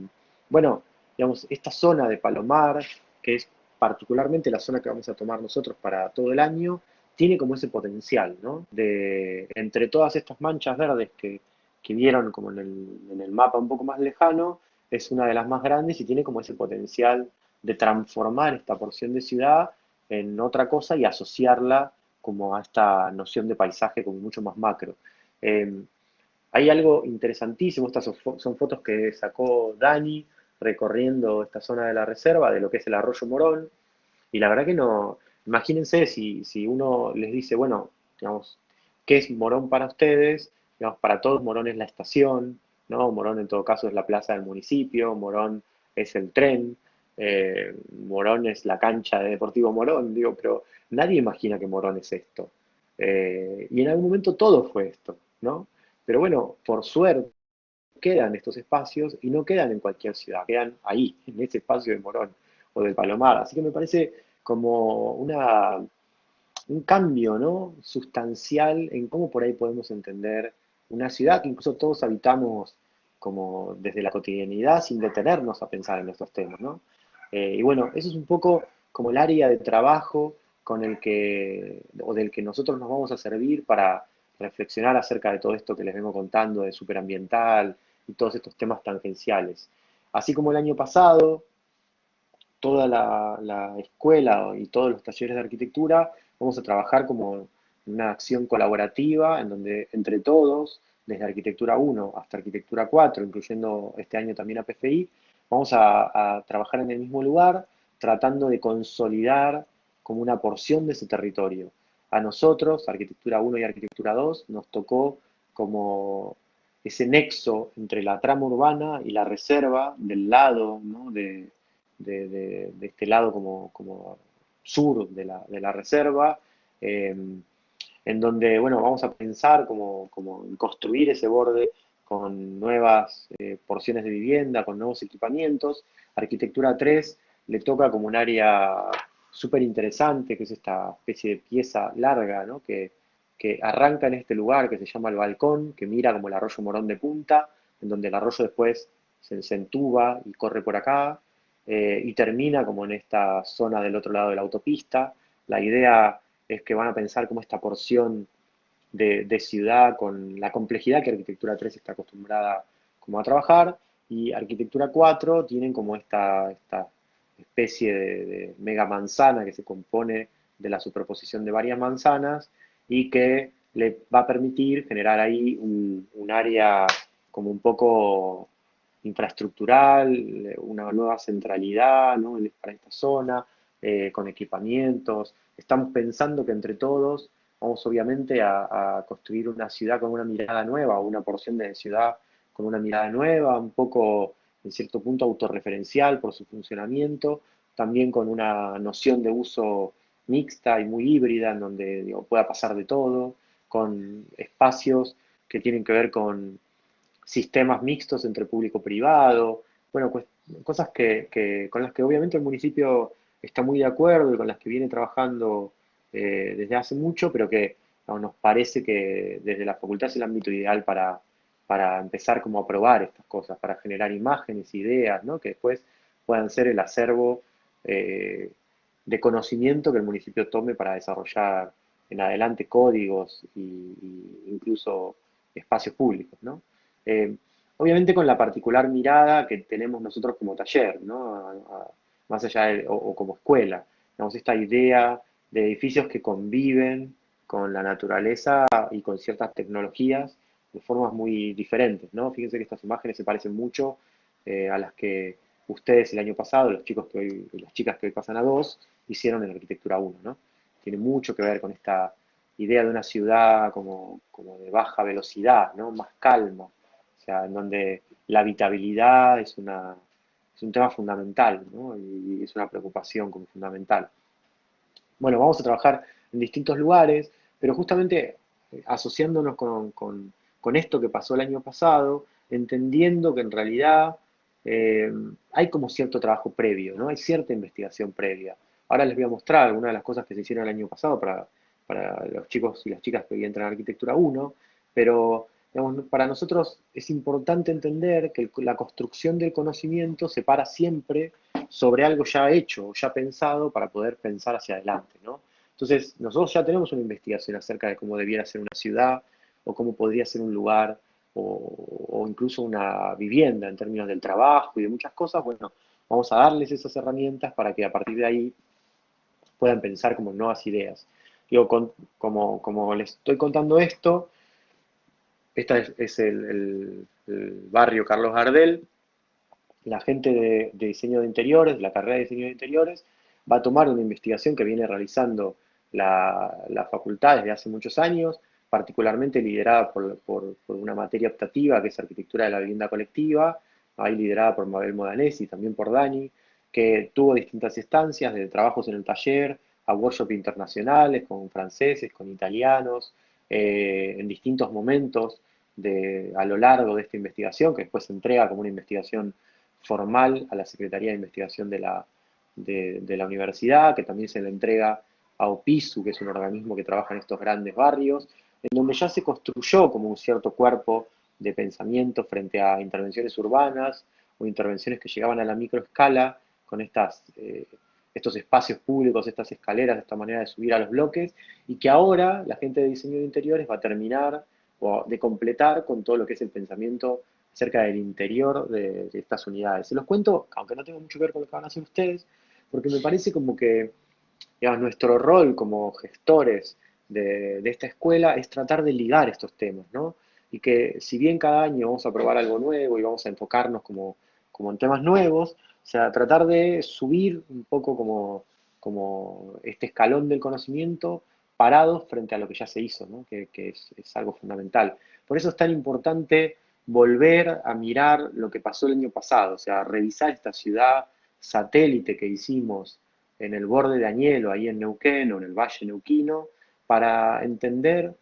bueno, digamos, esta zona de Palomar, que es particularmente la zona que vamos a tomar nosotros para todo el año, tiene como ese potencial, ¿no? De, entre todas estas manchas verdes que vieron como en el mapa un poco más lejano, es una de las más grandes y tiene como ese potencial de transformar esta porción de ciudad en otra cosa y asociarla como a esta noción de paisaje como mucho más macro. Eh, Hay algo interesantísimo, estas son fotos que sacó Dani recorriendo esta zona de la reserva, de lo que es el arroyo Morón, y la verdad que no, imagínense si uno les dice, bueno, digamos, ¿qué es Morón para ustedes? Digamos, para todos Morón es la estación, ¿no? Morón en todo caso es la plaza del municipio, Morón es el tren, Morón es la cancha de Deportivo Morón, digo, pero nadie imagina que Morón es esto. Y en algún momento todo fue esto, ¿no? Pero bueno, por suerte quedan estos espacios y no quedan en cualquier ciudad, quedan ahí, en ese espacio de Morón o del Palomar. Así que me parece como un cambio, ¿no? Sustancial en cómo por ahí podemos entender una ciudad que incluso todos habitamos como desde la cotidianidad sin detenernos a pensar en estos temas, ¿no? Y bueno, eso es un poco como el área de trabajo con el que, o del que nosotros nos vamos a servir para reflexionar acerca de todo esto que les vengo contando de superambiental y todos estos temas tangenciales. Así como el año pasado, toda la escuela y todos los talleres de arquitectura, vamos a trabajar como una acción colaborativa en donde entre todos, desde Arquitectura 1 hasta Arquitectura 4, incluyendo este año también a PFI, vamos a trabajar en el mismo lugar, tratando de consolidar como una porción de ese territorio. A nosotros, Arquitectura 1 y Arquitectura 2, nos tocó como ese nexo entre la trama urbana y la reserva del lado, ¿no? de este lado como sur de la reserva, eh, en donde, bueno, vamos a pensar como en construir ese borde con nuevas porciones de vivienda, con nuevos equipamientos. Arquitectura 3 le toca como un área súper interesante, que es esta especie de pieza larga, ¿no? que arranca en este lugar que se llama el balcón, que mira como el arroyo Morón de punta, en donde el arroyo después se entuba y corre por acá, y termina como en esta zona del otro lado de la autopista. La idea es que van a pensar como esta porción de ciudad con la complejidad que Arquitectura 3 está acostumbrada como a trabajar, y Arquitectura 4 tienen como esta especie de mega manzana que se compone de la superposición de varias manzanas y que le va a permitir generar ahí un área como un poco infraestructural, una nueva centralidad, ¿no? Para esta zona, con equipamientos. Estamos pensando que entre todos vamos obviamente a construir una ciudad con una mirada nueva, o una porción de ciudad con una mirada nueva, un poco, en cierto punto, autorreferencial por su funcionamiento, también con una noción de uso mixta y muy híbrida, en donde digo, pueda pasar de todo, con espacios que tienen que ver con sistemas mixtos entre público-privado, bueno, cosas con las que obviamente el municipio está muy de acuerdo y con las que viene trabajando desde hace mucho, pero que no, nos parece que desde la facultad es el ámbito ideal para empezar como a probar estas cosas, para generar imágenes, ideas, ¿no? Que después puedan ser el acervo eh, de conocimiento que el municipio tome para desarrollar en adelante códigos y incluso espacios públicos, ¿no? Eh, Obviamente con la particular mirada que tenemos nosotros como taller, ¿no? Más allá o como escuela. Tenemos esta idea de edificios que conviven con la naturaleza y con ciertas tecnologías de formas muy diferentes, ¿no? Fíjense que estas imágenes se parecen mucho a las que ustedes el año pasado, los chicos que hoy, las chicas que hoy pasan a dos, hicieron en Arquitectura 1, ¿no? Tiene mucho que ver con esta idea de una ciudad como de baja velocidad, ¿no? Más calma, o sea, en donde la habitabilidad es un tema fundamental, ¿no? Y es una preocupación como fundamental. Bueno, vamos a trabajar en distintos lugares, pero justamente asociándonos con esto que pasó el año pasado, entendiendo que en realidad eh, hay como cierto trabajo previo, ¿no? Hay cierta investigación previa. Ahora les voy a mostrar algunas de las cosas que se hicieron el año pasado para los chicos y las chicas que hoy entran a Arquitectura 1, pero digamos, para nosotros es importante entender que la construcción del conocimiento se para siempre sobre algo ya hecho o ya pensado para poder pensar hacia adelante, ¿no? Entonces, nosotros ya tenemos una investigación acerca de cómo debiera ser una ciudad o cómo podría ser un lugar o incluso una vivienda en términos del trabajo y de muchas cosas. Bueno, vamos a darles esas herramientas para que a partir de ahí puedan pensar como nuevas ideas. Digo, como les estoy contando esto, es el barrio Carlos Gardel. La gente de diseño de interiores, de la carrera de diseño de interiores, va a tomar una investigación que viene realizando la facultad desde hace muchos años, particularmente liderada por una materia optativa que es arquitectura de la vivienda colectiva, ahí liderada por Mabel Modanesi y también por Dani, que tuvo distintas instancias, de trabajos en el taller, a workshops internacionales con franceses, con italianos, en distintos momentos a lo largo de esta investigación, que después se entrega como una investigación formal a la Secretaría de Investigación de la universidad, que también se le entrega a OPISU, que es un organismo que trabaja en estos grandes barrios, en donde ya se construyó como un cierto cuerpo de pensamiento frente a intervenciones urbanas o intervenciones que llegaban a la microescala con estos espacios públicos, estas escaleras, esta manera de subir a los bloques, y que ahora la gente de diseño de interiores va a terminar o de completar con todo lo que es el pensamiento acerca del interior de estas unidades. Se los cuento, aunque no tenga mucho que ver con lo que van a hacer ustedes, porque me parece como que, digamos, nuestro rol como gestores de esta escuela es tratar de ligar estos temas, ¿no? Y que si bien cada año vamos a probar algo nuevo y vamos a enfocarnos como en temas nuevos, o sea, tratar de subir un poco como este escalón del conocimiento parados frente a lo que ya se hizo, ¿no? Que es algo fundamental. Por eso es tan importante volver a mirar lo que pasó el año pasado, o sea, revisar esta ciudad satélite que hicimos en el borde de Añelo, ahí en Neuquén o en el Valle Neuquino, para entender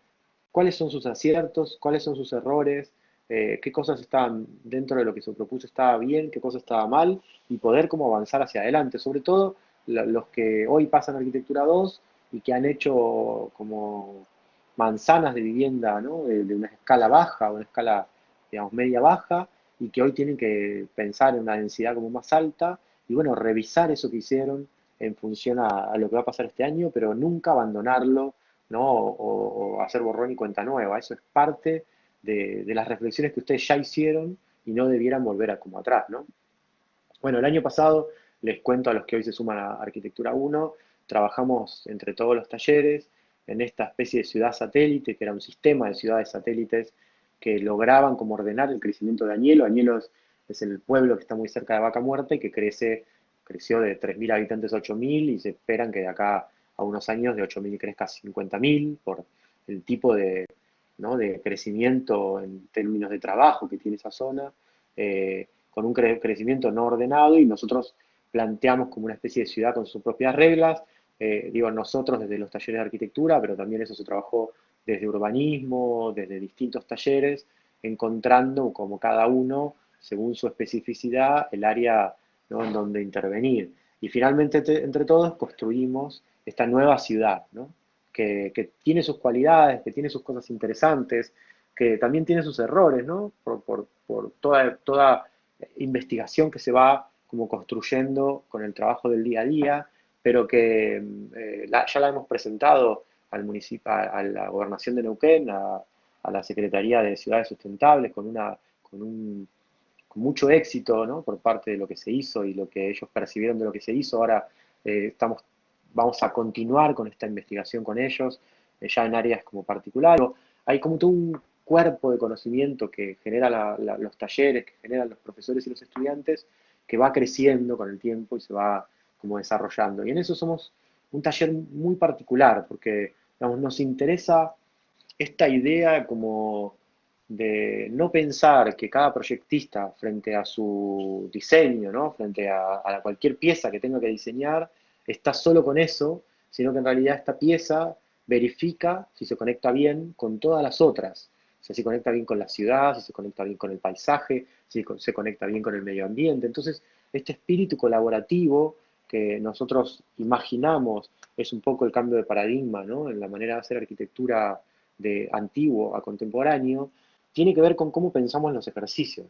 cuáles son sus aciertos, cuáles son sus errores, qué cosas estaban dentro de lo que se propuso estaba bien, qué cosas estaba mal, y poder como avanzar hacia adelante. Sobre todo los que hoy pasan a Arquitectura 2 y que han hecho como manzanas de vivienda, ¿no? De una escala baja, una escala, digamos, media-baja, y que hoy tienen que pensar en una densidad como más alta, y bueno, revisar eso que hicieron en función a lo que va a pasar este año, pero nunca abandonarlo, ¿no? O hacer borrón y cuenta nueva. Eso es parte de las reflexiones que ustedes ya hicieron y no debieran volver a como atrás, ¿no? Bueno, el año pasado, les cuento a los que hoy se suman a Arquitectura 1, trabajamos entre todos los talleres en esta especie de ciudad satélite, que era un sistema de ciudades satélites que lograban como ordenar el crecimiento de Añelo. Añelo es el pueblo que está muy cerca de Vaca Muerta y que creció de 3.000 habitantes a 8.000 y se esperan que de acá a unos años de 8.000 crezca a 50.000 por el tipo ¿no? de crecimiento en términos de trabajo que tiene esa zona. Con un crecimiento no ordenado y nosotros planteamos como una especie de ciudad con sus propias reglas, digo nosotros desde los talleres de arquitectura, pero también eso se trabajó desde urbanismo, desde distintos talleres, encontrando como cada uno, según su especificidad, el área, ¿no? en donde intervenir. Y finalmente entre todos construimos esta nueva ciudad, ¿no? que tiene sus cualidades, que tiene sus cosas interesantes, que también tiene sus errores, ¿no? Por toda investigación que se va como construyendo con el trabajo del día a día, pero que ya la hemos presentado al municipio, a la gobernación de Neuquén, a la Secretaría de Ciudades Sustentables, con mucho éxito, ¿no? Por parte de lo que se hizo y lo que ellos percibieron de lo que se hizo. Ahora vamos a continuar con esta investigación con ellos, ya en áreas como particular. Hay como todo un cuerpo de conocimiento que genera los talleres, que generan los profesores y los estudiantes, que va creciendo con el tiempo y se va como desarrollando. Y en eso somos un taller muy particular, porque digamos, nos interesa esta idea como de no pensar que cada proyectista frente a su diseño, ¿no? Frente a cualquier pieza que tenga que diseñar, está solo con eso, sino que en realidad esta pieza verifica si se conecta bien con todas las otras. O sea, si conecta bien con la ciudad, si se conecta bien con el paisaje, si se conecta bien con el medio ambiente. Entonces, este espíritu colaborativo que nosotros imaginamos es un poco el cambio de paradigma, ¿no? En la manera de hacer arquitectura de antiguo a contemporáneo, tiene que ver con cómo pensamos los ejercicios.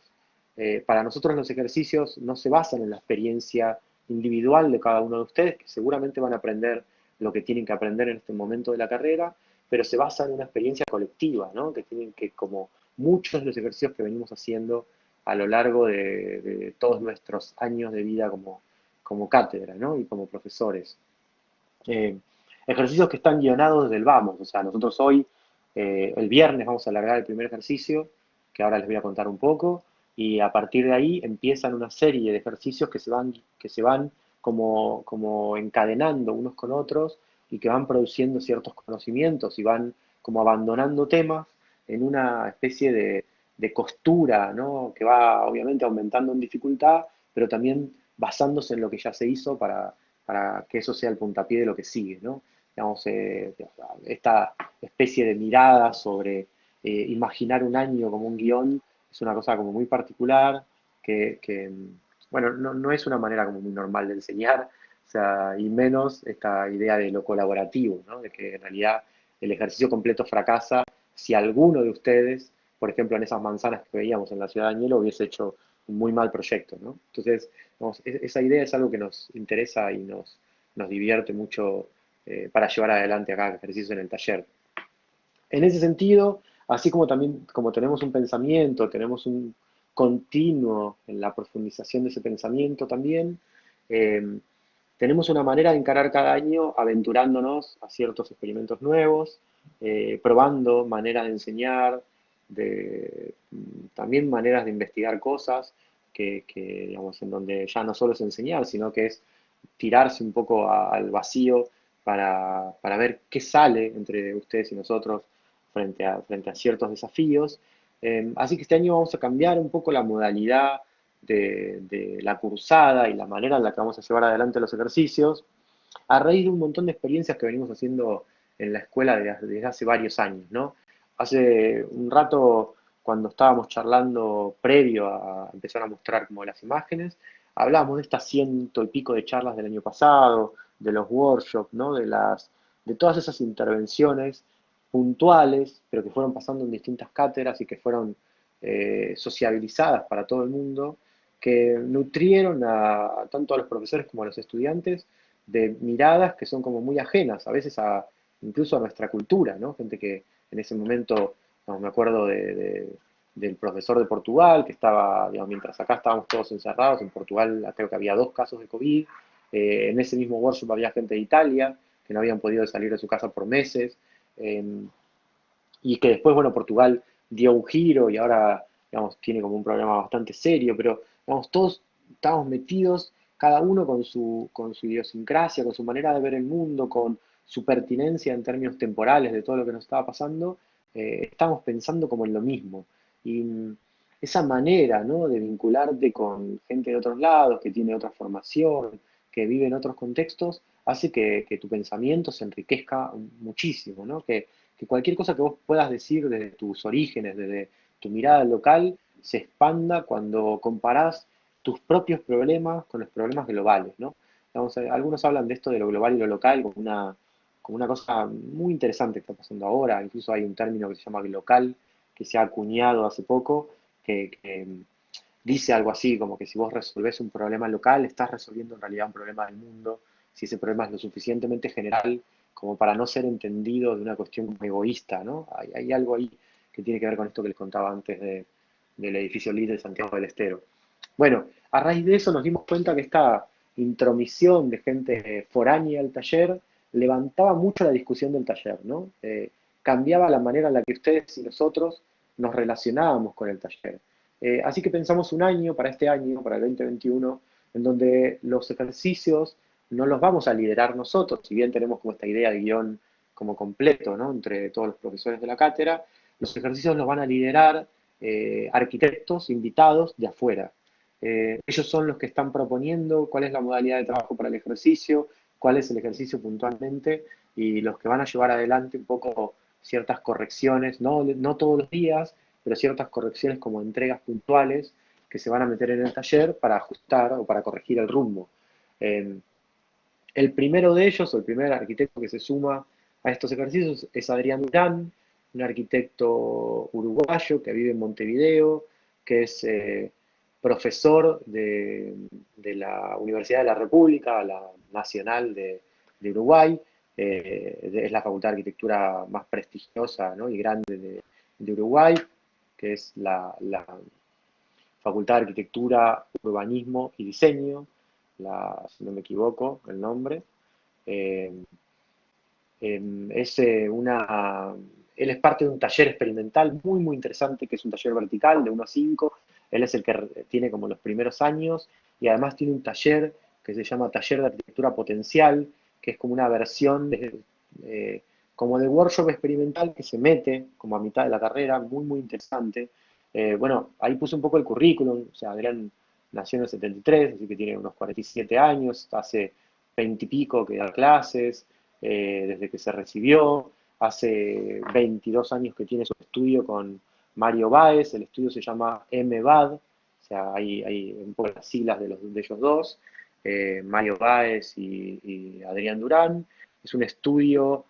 Para nosotros los ejercicios no se basan en la experiencia individual de cada uno de ustedes, que seguramente van a aprender lo que tienen que aprender en este momento de la carrera, pero se basa en una experiencia colectiva, ¿no? Que tienen que, como muchos de los ejercicios que venimos haciendo a lo largo de todos nuestros años de vida como cátedra, ¿no? Y como profesores. Eh, Ejercicios que están guionados desde el vamos, o sea, nosotros hoy, el viernes, vamos a alargar el primer ejercicio, que ahora les voy a contar un poco, y a partir de ahí empiezan una serie de ejercicios que se van como encadenando unos con otros y que van produciendo ciertos conocimientos y van como abandonando temas en una especie de costura, ¿no? Que va obviamente aumentando en dificultad, pero también basándose en lo que ya se hizo para que eso sea el puntapié de lo que sigue, ¿no? Digamos, esta especie de mirada sobre imaginar un año como un guión es una cosa como muy particular, bueno, no es una manera como muy normal de enseñar, o sea, y menos esta idea de lo colaborativo, ¿no? De que en realidad el ejercicio completo fracasa si alguno de ustedes, por ejemplo, en esas manzanas que veíamos en la ciudad de Añelo, hubiese hecho un muy mal proyecto, ¿no? Entonces, digamos, esa idea es algo que nos interesa y nos divierte mucho para llevar adelante acá ejercicios en el taller. En ese sentido, así como también como tenemos un pensamiento, tenemos un continuo en la profundización de ese pensamiento también, eh, tenemos una manera de encarar cada año aventurándonos a ciertos experimentos nuevos, probando maneras de enseñar, también maneras de investigar cosas digamos, en donde ya no solo es enseñar, sino que es tirarse un poco al vacío para ver qué sale entre ustedes y nosotros frente a ciertos desafíos. Así que este año vamos a cambiar un poco la modalidad de la cursada y la manera en la que vamos a llevar adelante los ejercicios, a raíz de un montón de experiencias que venimos haciendo en la escuela desde hace varios años, ¿no? Hace un rato, cuando estábamos charlando previo a empezar a mostrar como las imágenes, hablábamos de estas ciento y pico de charlas del año pasado, de los workshops, ¿no? De todas esas intervenciones puntuales, pero que fueron pasando en distintas cátedras y que fueron sociabilizadas para todo el mundo, que nutrieron tanto a los profesores como a los estudiantes de miradas que son como muy ajenas, a veces incluso a nuestra cultura, ¿no? Gente que en ese momento, no, me acuerdo del profesor de Portugal, que estaba, digamos, mientras acá estábamos todos encerrados, en Portugal creo que había 2 casos de COVID, en ese mismo workshop había gente de Italia, que no habían podido salir de su casa por meses, eh, y que después, bueno, Portugal dio un giro y ahora, digamos, tiene como un problema bastante serio, pero, digamos, todos estamos metidos, cada uno con su idiosincrasia, con su manera de ver el mundo, con su pertinencia en términos temporales de todo lo que nos estaba pasando, estamos pensando como en lo mismo. Y esa manera, ¿no? De vincularte con gente de otros lados, que tiene otra formación, que vive en otros contextos, hace que tu pensamiento se enriquezca muchísimo, ¿no? Que cualquier cosa que vos puedas decir desde tus orígenes, desde tu mirada local, se expanda cuando comparás tus propios problemas con los problemas globales, ¿no? Digamos, algunos hablan de esto de lo global y lo local como una cosa muy interesante que está pasando ahora, incluso hay un término que se llama local, que se ha acuñado hace poco, que dice algo así, como que si vos resolvés un problema local, estás resolviendo en realidad un problema del mundo, si ese problema es lo suficientemente general como para no ser entendido de una cuestión como egoísta, ¿no? Hay algo ahí que tiene que ver con esto que les contaba antes del edificio LID de Santiago del Estero. Bueno, a raíz de eso nos dimos cuenta que esta intromisión de gente foránea al taller levantaba mucho la discusión del taller, ¿no? Cambiaba la manera en la que ustedes y nosotros nos relacionábamos con el taller. Así que pensamos un año, para este año, para el 2021, en donde los ejercicios no los vamos a liderar nosotros, si bien tenemos como esta idea de guión como completo, ¿no? Entre todos los profesores de la cátedra, los ejercicios los van a liderar arquitectos invitados de afuera. Ellos son los que están proponiendo cuál es la modalidad de trabajo para el ejercicio, cuál es el ejercicio puntualmente, y los que van a llevar adelante un poco ciertas correcciones, no todos los días, pero ciertas correcciones como entregas puntuales que se van a meter en el taller para ajustar o para corregir el rumbo. Eh, el primero de ellos, o el primer arquitecto que se suma a estos ejercicios, es Adrián Durán, un arquitecto uruguayo que vive en Montevideo, que es profesor de la Universidad de la República, la Nacional de Uruguay. Es la facultad de arquitectura más prestigiosa, ¿no? Y grande de Uruguay, que es la Facultad de Arquitectura, Urbanismo y Diseño, si no me equivoco, el nombre. Eh, es él es parte de un taller experimental muy, muy interesante, que es un taller vertical de 1 a 5. Él es el que tiene como los primeros años y además tiene un taller que se llama Taller de Arquitectura Potencial, que es como una versión como de workshop experimental que se mete como a mitad de la carrera, muy, muy interesante. Bueno, ahí puse un poco el currículum, o sea, Adrián nació en el 73, así que tiene unos 47 años, hace 20 y pico que da clases, desde que se recibió, hace 22 años que tiene su estudio con Mario Báez, el estudio se llama MBAD, o sea, hay un poco las siglas de ellos dos, Mario Báez y Adrián Durán. Es un estudio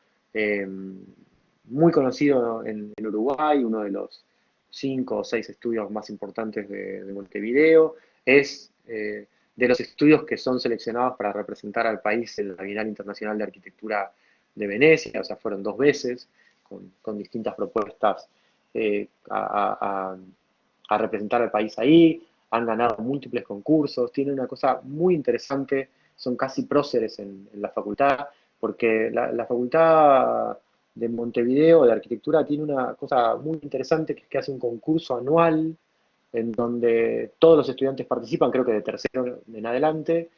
muy conocido en Uruguay, uno de los 5 o 6 estudios más importantes de Montevideo. Es de los estudios que son seleccionados para representar al país en la Bienal Internacional de Arquitectura de Venecia, o sea, fueron 2 veces, con distintas propuestas a representar al país ahí, han ganado múltiples concursos, tienen una cosa muy interesante, son casi próceres en la facultad, porque la facultad de Montevideo de arquitectura tiene una cosa muy interesante, que es que hace un concurso anual en donde todos los estudiantes participan, creo que de tercero en adelante,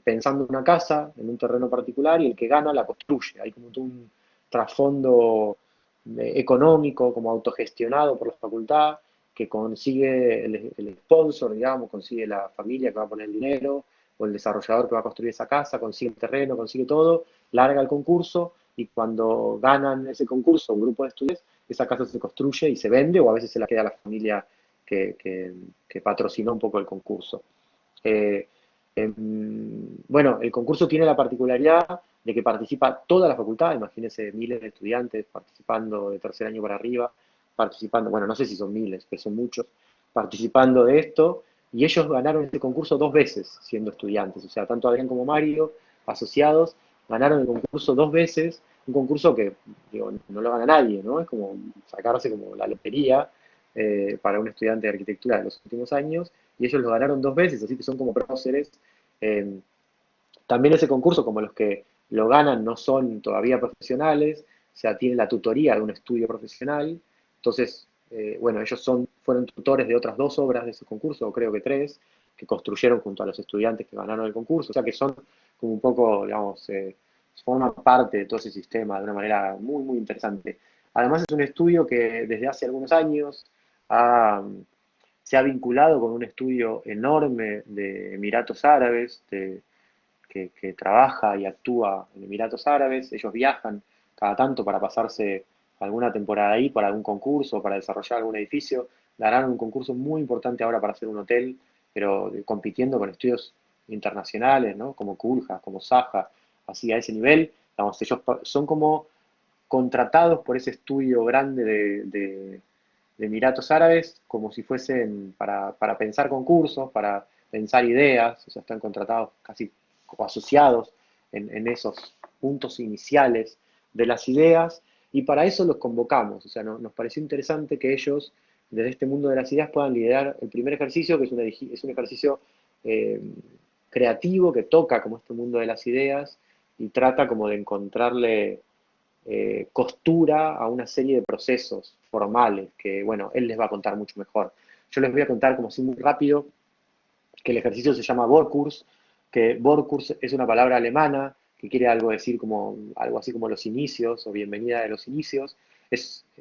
pensando en una casa, en un terreno particular, y el que gana la construye. Hay como todo un trasfondo económico, como autogestionado por la facultad, que consigue el sponsor, digamos, consigue la familia que va a poner el dinero, o el desarrollador que va a construir esa casa, consigue el terreno, consigue todo, larga el concurso, y cuando ganan ese concurso, un grupo de estudiantes, esa casa se construye y se vende, o a veces se la queda a la familia que patrocinó un poco el concurso. Eh, bueno, el concurso tiene la particularidad de que participa toda la facultad, imagínense miles de estudiantes participando de tercer año para arriba, participando, bueno, no sé si son miles, pero son muchos, participando de esto, y ellos ganaron este concurso 2 veces siendo estudiantes, o sea, tanto Adrián como Mario, asociados, ganaron el concurso 2 veces, un concurso que, digo, no lo gana nadie, ¿no? Es como sacarse como la lotería para un estudiante de arquitectura de los últimos años, y ellos lo ganaron 2 veces, así que son como próceres. Eh, También ese concurso, como los que lo ganan no son todavía profesionales, o sea, tienen la tutoría de un estudio profesional, entonces, bueno, ellos fueron tutores de otras 2 obras de ese concurso, o creo que 3, que construyeron junto a los estudiantes que ganaron el concurso, o sea que son como un poco, digamos, forman parte de todo ese sistema de una manera muy, muy interesante. Además es un estudio que desde hace algunos años ha, se ha vinculado con un estudio enorme de Emiratos Árabes, que trabaja y actúa en Emiratos Árabes. Ellos viajan cada tanto para pasarse alguna temporada ahí, para algún concurso, para desarrollar algún edificio. Darán un concurso muy importante ahora para hacer un hotel, pero compitiendo con estudios internacionales, ¿no? Como Kulja, como Saja, así a ese nivel. Digamos, ellos son como contratados por ese estudio grande de Emiratos Árabes como si fuesen para pensar concursos, para pensar ideas, o sea, están contratados casi o asociados en esos puntos iniciales de las ideas, y para eso los convocamos, o sea, nos pareció interesante que ellos, desde este mundo de las ideas, puedan liderar el primer ejercicio, que es un ejercicio eh, creativo que toca como este mundo de las ideas y trata como de encontrarle costura a una serie de procesos formales que, bueno, él les va a contar mucho mejor. Yo les voy a contar como así muy rápido que el ejercicio se llama Vorkurs, que Vorkurs es una palabra alemana que quiere algo decir como algo así como los inicios o bienvenida de los inicios.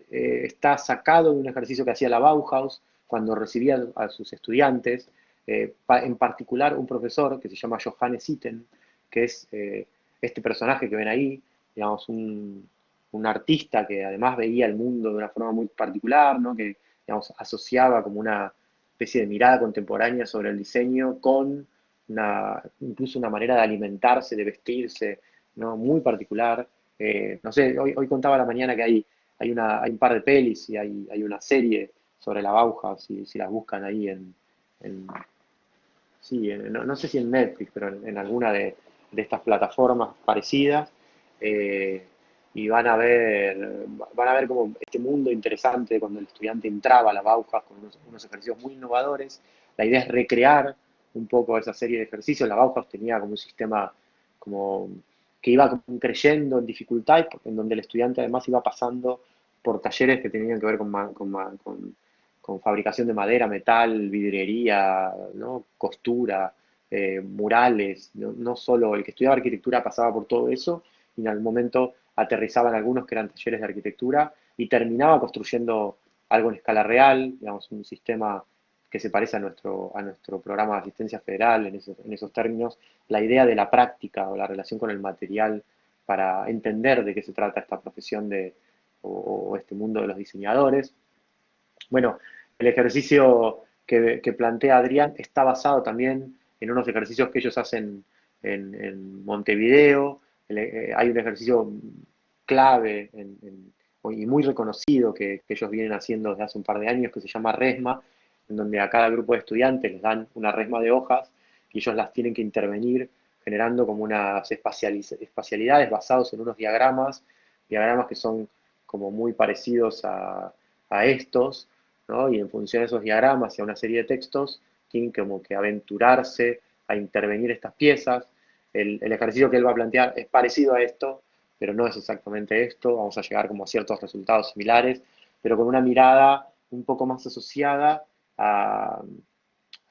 Está sacado de un ejercicio que hacía la Bauhaus cuando recibía a sus estudiantes, en particular un profesor que se llama Johannes Itten, que es este personaje que ven ahí, digamos, un artista que además veía el mundo de una forma muy particular, ¿no? Que digamos, asociaba como una especie de mirada contemporánea sobre el diseño con incluso una manera de alimentarse, de vestirse, ¿no? Muy particular. No sé, hoy contaba a la mañana que hay un par de pelis y hay una serie sobre la Bauhaus, si las buscan ahí en sí, no sé si en Netflix, pero en alguna de estas plataformas parecidas, eh, y van a ver como este mundo interesante cuando el estudiante entraba a la Bauhaus con unos ejercicios muy innovadores. La idea es recrear un poco esa serie de ejercicios. La Bauhaus tenía como un sistema como que iba como creyendo en dificultad, en donde el estudiante además iba pasando por talleres que tenían que ver con fabricación de madera, metal, vidriería, ¿no? Costura, murales. No solo el que estudiaba arquitectura pasaba por todo eso, y en algún momento aterrizaban algunos que eran talleres de arquitectura y terminaba construyendo algo en escala real, digamos, un sistema que se parece a nuestro programa de asistencia federal en esos términos, la idea de la práctica o la relación con el material para entender de qué se trata esta profesión o este mundo de los diseñadores. Bueno, el ejercicio que plantea Adrián está basado también en unos ejercicios que ellos hacen en Montevideo. Hay un ejercicio clave y muy reconocido que ellos vienen haciendo desde hace un par de años que se llama resma, en donde a cada grupo de estudiantes les dan una resma de hojas y ellos las tienen que intervenir generando como unas espacialidades basados en unos diagramas que son como muy parecidos a estos, ¿no? Y en función de esos diagramas y a una serie de textos, tienen como que aventurarse a intervenir estas piezas. El ejercicio que él va a plantear es parecido a esto, pero no es exactamente esto. Vamos a llegar como a ciertos resultados similares, pero con una mirada un poco más asociada a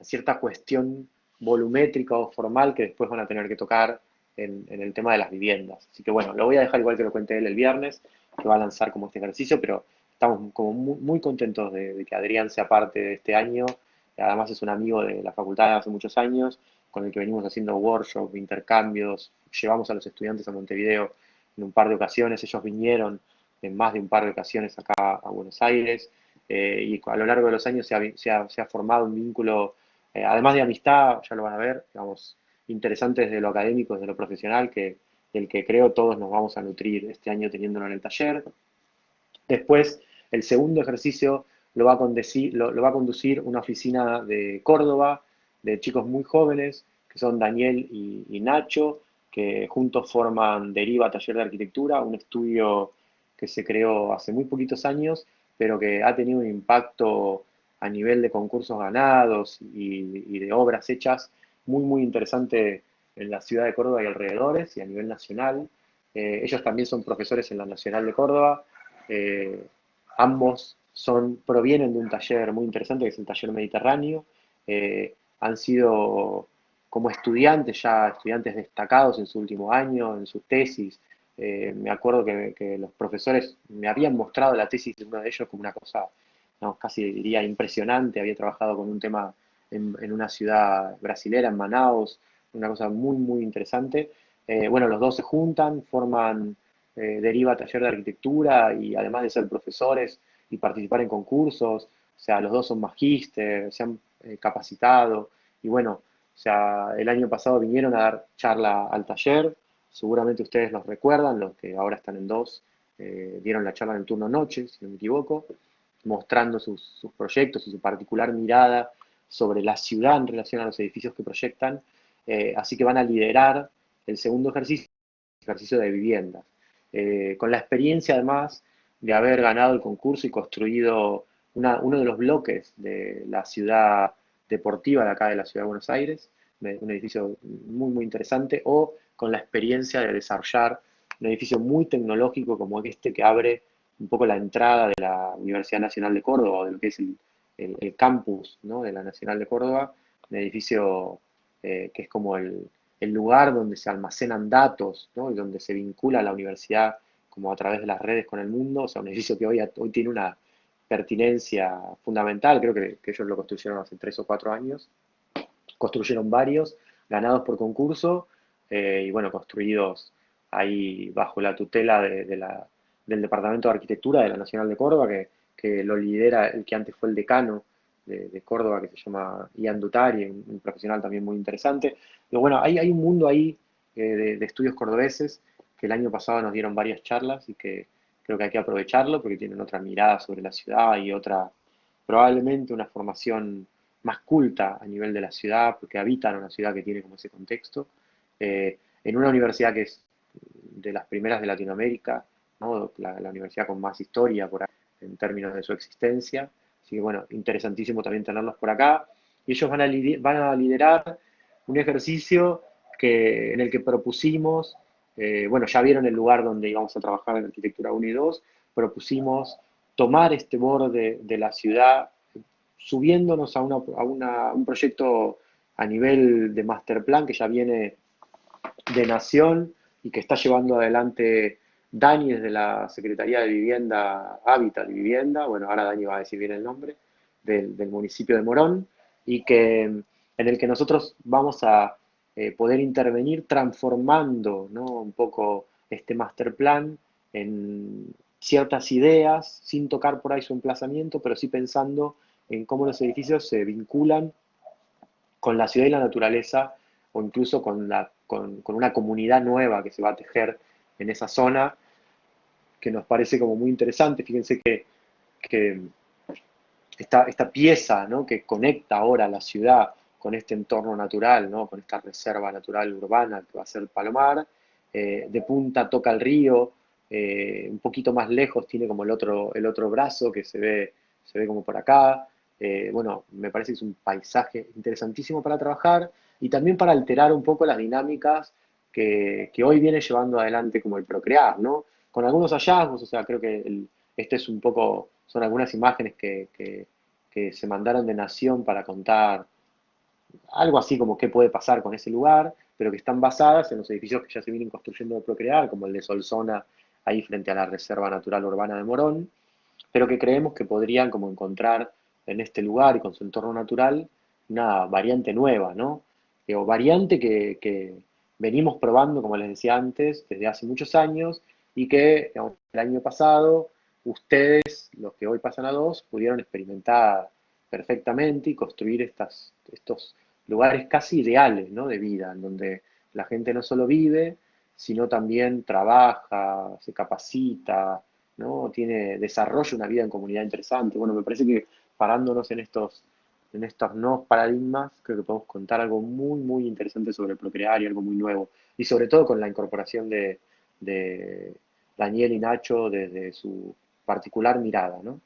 cierta cuestión volumétrica o formal que después van a tener que tocar en el tema de las viviendas. Así que bueno, lo voy a dejar igual que lo cuente él el viernes, que va a lanzar como este ejercicio, pero estamos como muy contentos de que Adrián sea parte de este año. Además es un amigo de la facultad de hace muchos años, con el que venimos haciendo workshops, intercambios, llevamos a los estudiantes a Montevideo en un par de ocasiones, ellos vinieron en más de un par de ocasiones acá a Buenos Aires, y a lo largo de los años se ha formado un vínculo, además de amistad, ya lo van a ver, digamos, interesante desde lo académico, desde lo profesional, del que creo todos nos vamos a nutrir este año teniéndolo en el taller. Después, el segundo ejercicio lo va a conducir una oficina de Córdoba, de chicos muy jóvenes, que son Daniel y Nacho, que juntos forman Deriva Taller de Arquitectura, un estudio que se creó hace muy poquitos años, pero que ha tenido un impacto a nivel de concursos ganados y de obras hechas muy interesante en la ciudad de Córdoba y alrededores y a nivel nacional. Ellos también son profesores en la Nacional de Córdoba. eh, Ambos provienen de un taller muy interesante que es el taller Mediterráneo. Han sido como estudiantes, ya estudiantes destacados en su último año, en sus tesis. Me acuerdo que los profesores me habían mostrado la tesis de uno de ellos como una cosa, no, casi diría impresionante. Había trabajado con un tema en una ciudad brasilera, en Manaus, una cosa muy interesante. Bueno, los dos se juntan, forman Deriva Taller de Arquitectura y además de ser profesores y participar en concursos, o sea, los dos son magíster, se han capacitado y bueno, o sea, el año pasado vinieron a dar charla al taller, seguramente ustedes los recuerdan, los que ahora están en dos, dieron la charla en el turno noche, si no me equivoco, mostrando sus proyectos y su particular mirada sobre la ciudad en relación a los edificios que proyectan, así que van a liderar el segundo ejercicio de viviendas. Con la experiencia además de haber ganado el concurso y construido uno de los bloques de la ciudad deportiva de acá de la ciudad de Buenos Aires, un edificio muy interesante, o con la experiencia de desarrollar un edificio muy tecnológico como este que abre un poco la entrada de la Universidad Nacional de Córdoba, o de lo que es el campus, ¿no?, de la Nacional de Córdoba, un edificio que es como el lugar donde se almacenan datos, ¿no?, y donde se vincula la universidad como a través de las redes con el mundo. O sea, un edificio que hoy tiene una pertinencia fundamental. Creo que ellos lo construyeron hace 3 o 4 años, construyeron varios, ganados por concurso, y bueno, construidos ahí bajo la tutela del Departamento de Arquitectura de la Nacional de Córdoba, que lo lidera el que antes fue el decano de Córdoba, que se llama Ian Dutari, un profesional también muy interesante. Pero bueno, hay un mundo ahí de estudios cordobeses que el año pasado nos dieron varias charlas y que creo que hay que aprovecharlo porque tienen otra mirada sobre la ciudad y probablemente una formación más culta a nivel de la ciudad, porque habitan una ciudad que tiene como ese contexto, en una universidad que es de las primeras de Latinoamérica, ¿no?, la universidad con más historia por ahí, en términos de su existencia. Así que bueno, interesantísimo también tenerlos por acá. Y ellos van a liderar un ejercicio en el que propusimos, bueno, ya vieron el lugar donde íbamos a trabajar en Arquitectura 1 y 2, propusimos tomar este borde de la ciudad, subiéndonos un proyecto a nivel de master plan que ya viene de Nación y que está llevando adelante Dani desde la Secretaría de Vivienda, Hábitat y Vivienda. Bueno, ahora Dani va a decir bien el nombre. del municipio de Morón, y en el que nosotros vamos a poder intervenir transformando, ¿no?, un poco este master plan en ciertas ideas, sin tocar por ahí su emplazamiento, pero sí pensando en cómo los edificios se vinculan con la ciudad y la naturaleza, o incluso con una comunidad nueva que se va a tejer en esa zona, que nos parece como muy interesante. Fíjense que esta pieza, ¿no?, que conecta ahora la ciudad con este entorno natural, ¿no?, con esta reserva natural urbana que va a ser Palomar, de punta toca el río, un poquito más lejos tiene como el otro brazo que se ve como por acá. Bueno, me parece que es un paisaje interesantísimo para trabajar y también para alterar un poco las dinámicas que hoy viene llevando adelante como el Procrear, ¿no? Con algunos hallazgos, o sea, creo que este es un poco, son algunas imágenes que se mandaron de Nación para contar algo así como qué puede pasar con ese lugar, pero que están basadas en los edificios que ya se vienen construyendo de Procrear, como el de Solsona, ahí frente a la Reserva Natural Urbana de Morón, pero que creemos que podrían como encontrar en este lugar y con su entorno natural una variante nueva, ¿no? O variante que venimos probando, como les decía antes, desde hace muchos años y que, digamos, el año pasado ustedes, los que hoy pasan a dos, pudieron experimentar perfectamente y construir estos lugares casi ideales, ¿no?, de vida, en donde la gente no solo vive, sino también trabaja, se capacita, ¿no?, desarrolla una vida en comunidad interesante. Bueno, me parece que parándonos en estos nuevos paradigmas, creo que podemos contar algo muy, muy interesante sobre Procrear y algo muy nuevo. Y sobre todo con la incorporación de Daniel y Nacho desde su particular mirada, ¿no?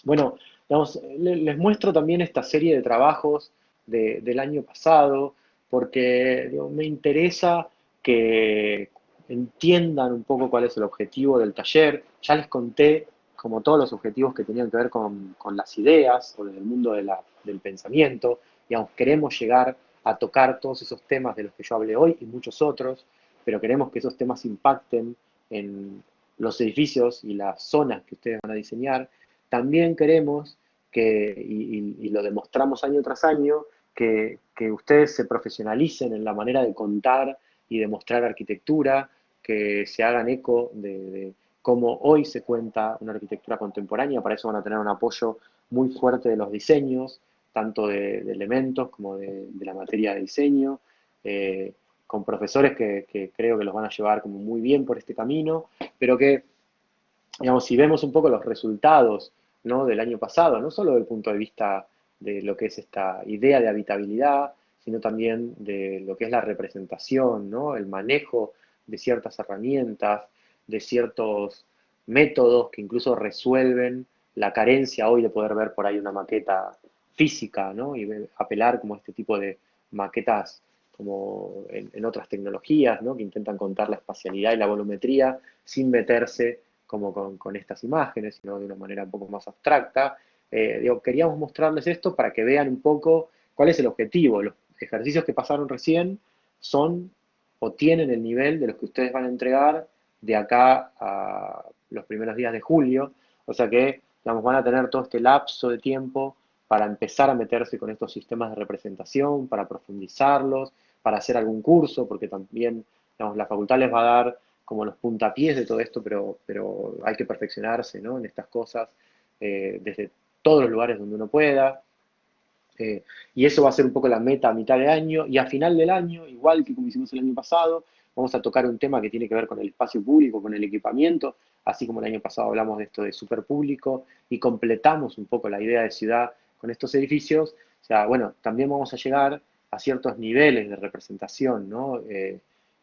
Bueno, digamos, les muestro también esta serie de trabajos del año pasado, porque digo, me interesa que entiendan un poco cuál es el objetivo del taller. Ya les conté como todos los objetivos que tenían que ver con las ideas o desde el mundo del pensamiento. Digamos, queremos llegar a tocar todos esos temas de los que yo hablé hoy y muchos otros, pero queremos que esos temas impacten en los edificios y las zonas que ustedes van a diseñar. También queremos y lo demostramos año tras año, que ustedes se profesionalicen en la manera de contar y de mostrar arquitectura, que se hagan eco de cómo hoy se cuenta una arquitectura contemporánea. Para eso van a tener un apoyo muy fuerte de los diseños, tanto de elementos como de la materia de diseño, con profesores que creo que los van a llevar como muy bien por este camino, pero que, digamos, si vemos un poco los resultados, ¿no?, del año pasado, no solo desde el punto de vista de lo que es esta idea de habitabilidad, sino también de lo que es la representación, ¿no?, el manejo de ciertas herramientas, de ciertos métodos que incluso resuelven la carencia hoy de poder ver por ahí una maqueta física, ¿no?, y apelar como a este tipo de maquetas como en otras tecnologías, ¿no?, que intentan contar la espacialidad y la volumetría sin meterse como con estas imágenes, sino de una manera un poco más abstracta. Digo, queríamos mostrarles esto para que vean un poco cuál es el objetivo. Los ejercicios que pasaron recién son o tienen el nivel de los que ustedes van a entregar de acá a los primeros días de julio, o sea que, digamos, van a tener todo este lapso de tiempo para empezar a meterse con estos sistemas de representación, para profundizarlos, para hacer algún curso, porque también, digamos, la facultad les va a dar como los puntapiés de todo esto, pero hay que perfeccionarse, ¿no?, en estas cosas desde todos los lugares donde uno pueda. Y eso va a ser un poco la meta a mitad de año, y a final del año, igual que como hicimos el año pasado, vamos a tocar un tema que tiene que ver con el espacio público, con el equipamiento, así como el año pasado hablamos de esto de superpúblico, y completamos un poco la idea de ciudad con estos edificios. O sea, bueno, también vamos a llegar a ciertos niveles de representación, ¿no?,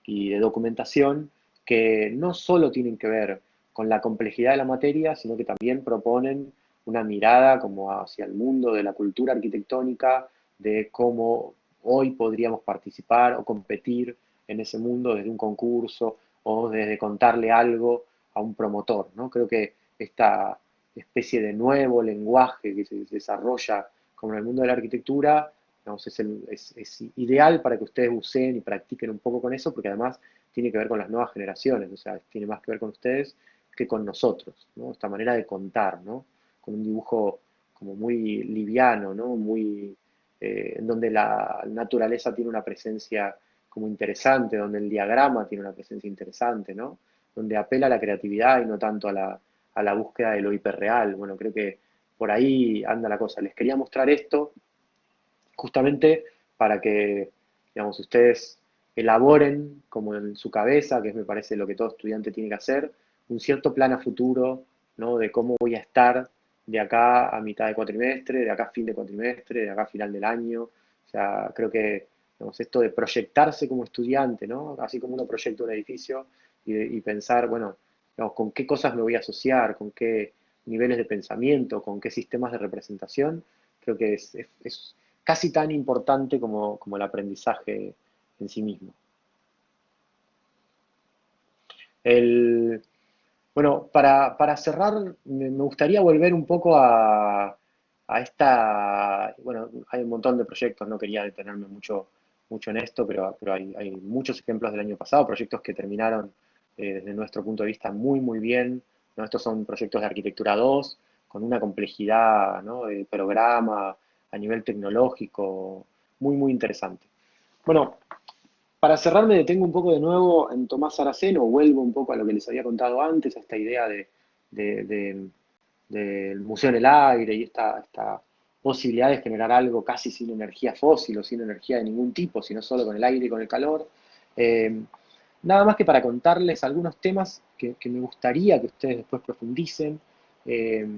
y de documentación que no solo tienen que ver con la complejidad de la materia, sino que también proponen una mirada como hacia el mundo de la cultura arquitectónica, de cómo hoy podríamos participar o competir en ese mundo desde un concurso o desde contarle algo a un promotor, ¿no? Creo que esta especie de nuevo lenguaje que se desarrolla como en el mundo de la arquitectura, digamos, es ideal para que ustedes usen y practiquen un poco con eso, porque además tiene que ver con las nuevas generaciones, o sea, tiene más que ver con ustedes que con nosotros, ¿no? Esta manera de contar, ¿no?, con un dibujo como muy liviano, ¿no? Muy, en donde la naturaleza tiene una presencia como interesante, donde el diagrama tiene una presencia interesante, ¿no? Donde apela a la creatividad y no tanto a la búsqueda de lo hiperreal. Bueno, creo que por ahí anda la cosa. Les quería mostrar esto justamente para que, digamos, ustedes elaboren como en su cabeza, que me parece lo que todo estudiante tiene que hacer, un cierto plan a futuro, ¿no? De cómo voy a estar de acá a mitad de cuatrimestre, de acá a fin de cuatrimestre, de acá a final del año. O sea, creo que, digamos, esto de proyectarse como estudiante, ¿no? Así como uno proyecta un edificio y pensar, bueno, digamos, con qué cosas me voy a asociar, con qué niveles de pensamiento, con qué sistemas de representación, creo que es casi tan importante como el aprendizaje en sí mismo. El, bueno, para cerrar, me gustaría volver un poco a esta, bueno, hay un montón de proyectos, no quería detenerme mucho en esto, pero hay muchos ejemplos del año pasado, proyectos que terminaron desde nuestro punto de vista muy bien, ¿no? Estos son proyectos de arquitectura 2 con una complejidad, ¿no? De programa a nivel tecnológico muy interesante. Bueno, para cerrar, me detengo un poco de nuevo en Tomás Saraceno, vuelvo un poco a lo que les había contado antes, a esta idea de- de- del museo en el aire y esta posibilidad de generar algo casi sin energía fósil o sin energía de ningún tipo, sino solo con el aire y con el calor. Eh, Nada más que para contarles algunos temas que me gustaría que ustedes después profundicen. Eh,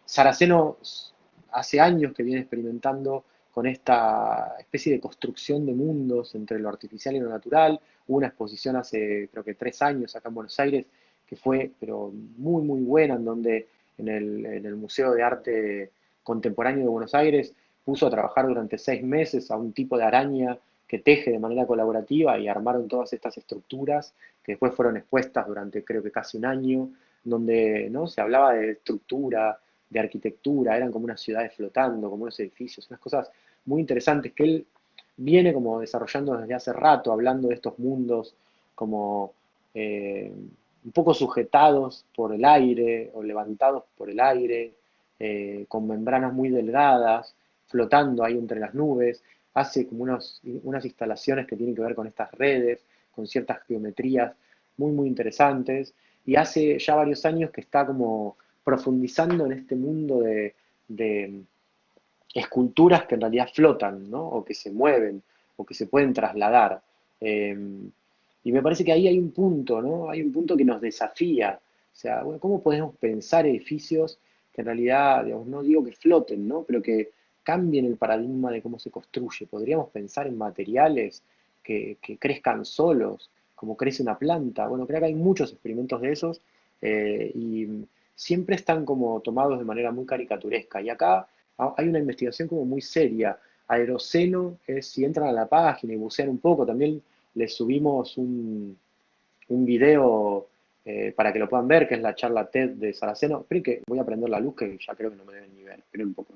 Saraceno hace años que viene experimentando con esta especie de construcción de mundos entre lo artificial y lo natural. Hubo una exposición hace creo que 3 años acá en Buenos Aires que fue pero muy buena, en donde en el Museo de Arte Contemporáneo de Buenos Aires puso a trabajar durante 6 meses a un tipo de araña que teje de manera colaborativa y armaron todas estas estructuras que después fueron expuestas durante creo que casi un año, donde ¿no? se hablaba de estructura, de arquitectura, eran como unas ciudades flotando, como unos edificios, unas cosas muy interesantes que él viene como desarrollando desde hace rato, hablando de estos mundos como un poco sujetados por el aire o levantados por el aire, con membranas muy delgadas, flotando ahí entre las nubes, hace como unas instalaciones que tienen que ver con estas redes, con ciertas geometrías muy interesantes, y hace ya varios años que está como profundizando en este mundo de esculturas que en realidad flotan, ¿no? O que se mueven, o que se pueden trasladar. Eh, y me parece que ahí hay un punto, ¿no? Hay un punto que nos desafía. O sea, bueno, ¿cómo podemos pensar edificios que en realidad, digamos, no digo que floten, ¿no? Pero que cambien el paradigma de cómo se construye? Podríamos pensar en materiales que crezcan solos, como crece una planta. Bueno, creo que hay muchos experimentos de esos y siempre están como tomados de manera muy caricaturesca. Y acá hay una investigación como muy seria. Aeroceno, si entran a la página y bucean un poco, también les subimos un video para que lo puedan ver, que es la charla TED de Saraceno. Esperen que voy a prender la luz, que ya creo que no me deben ni ver. Esperen un poco.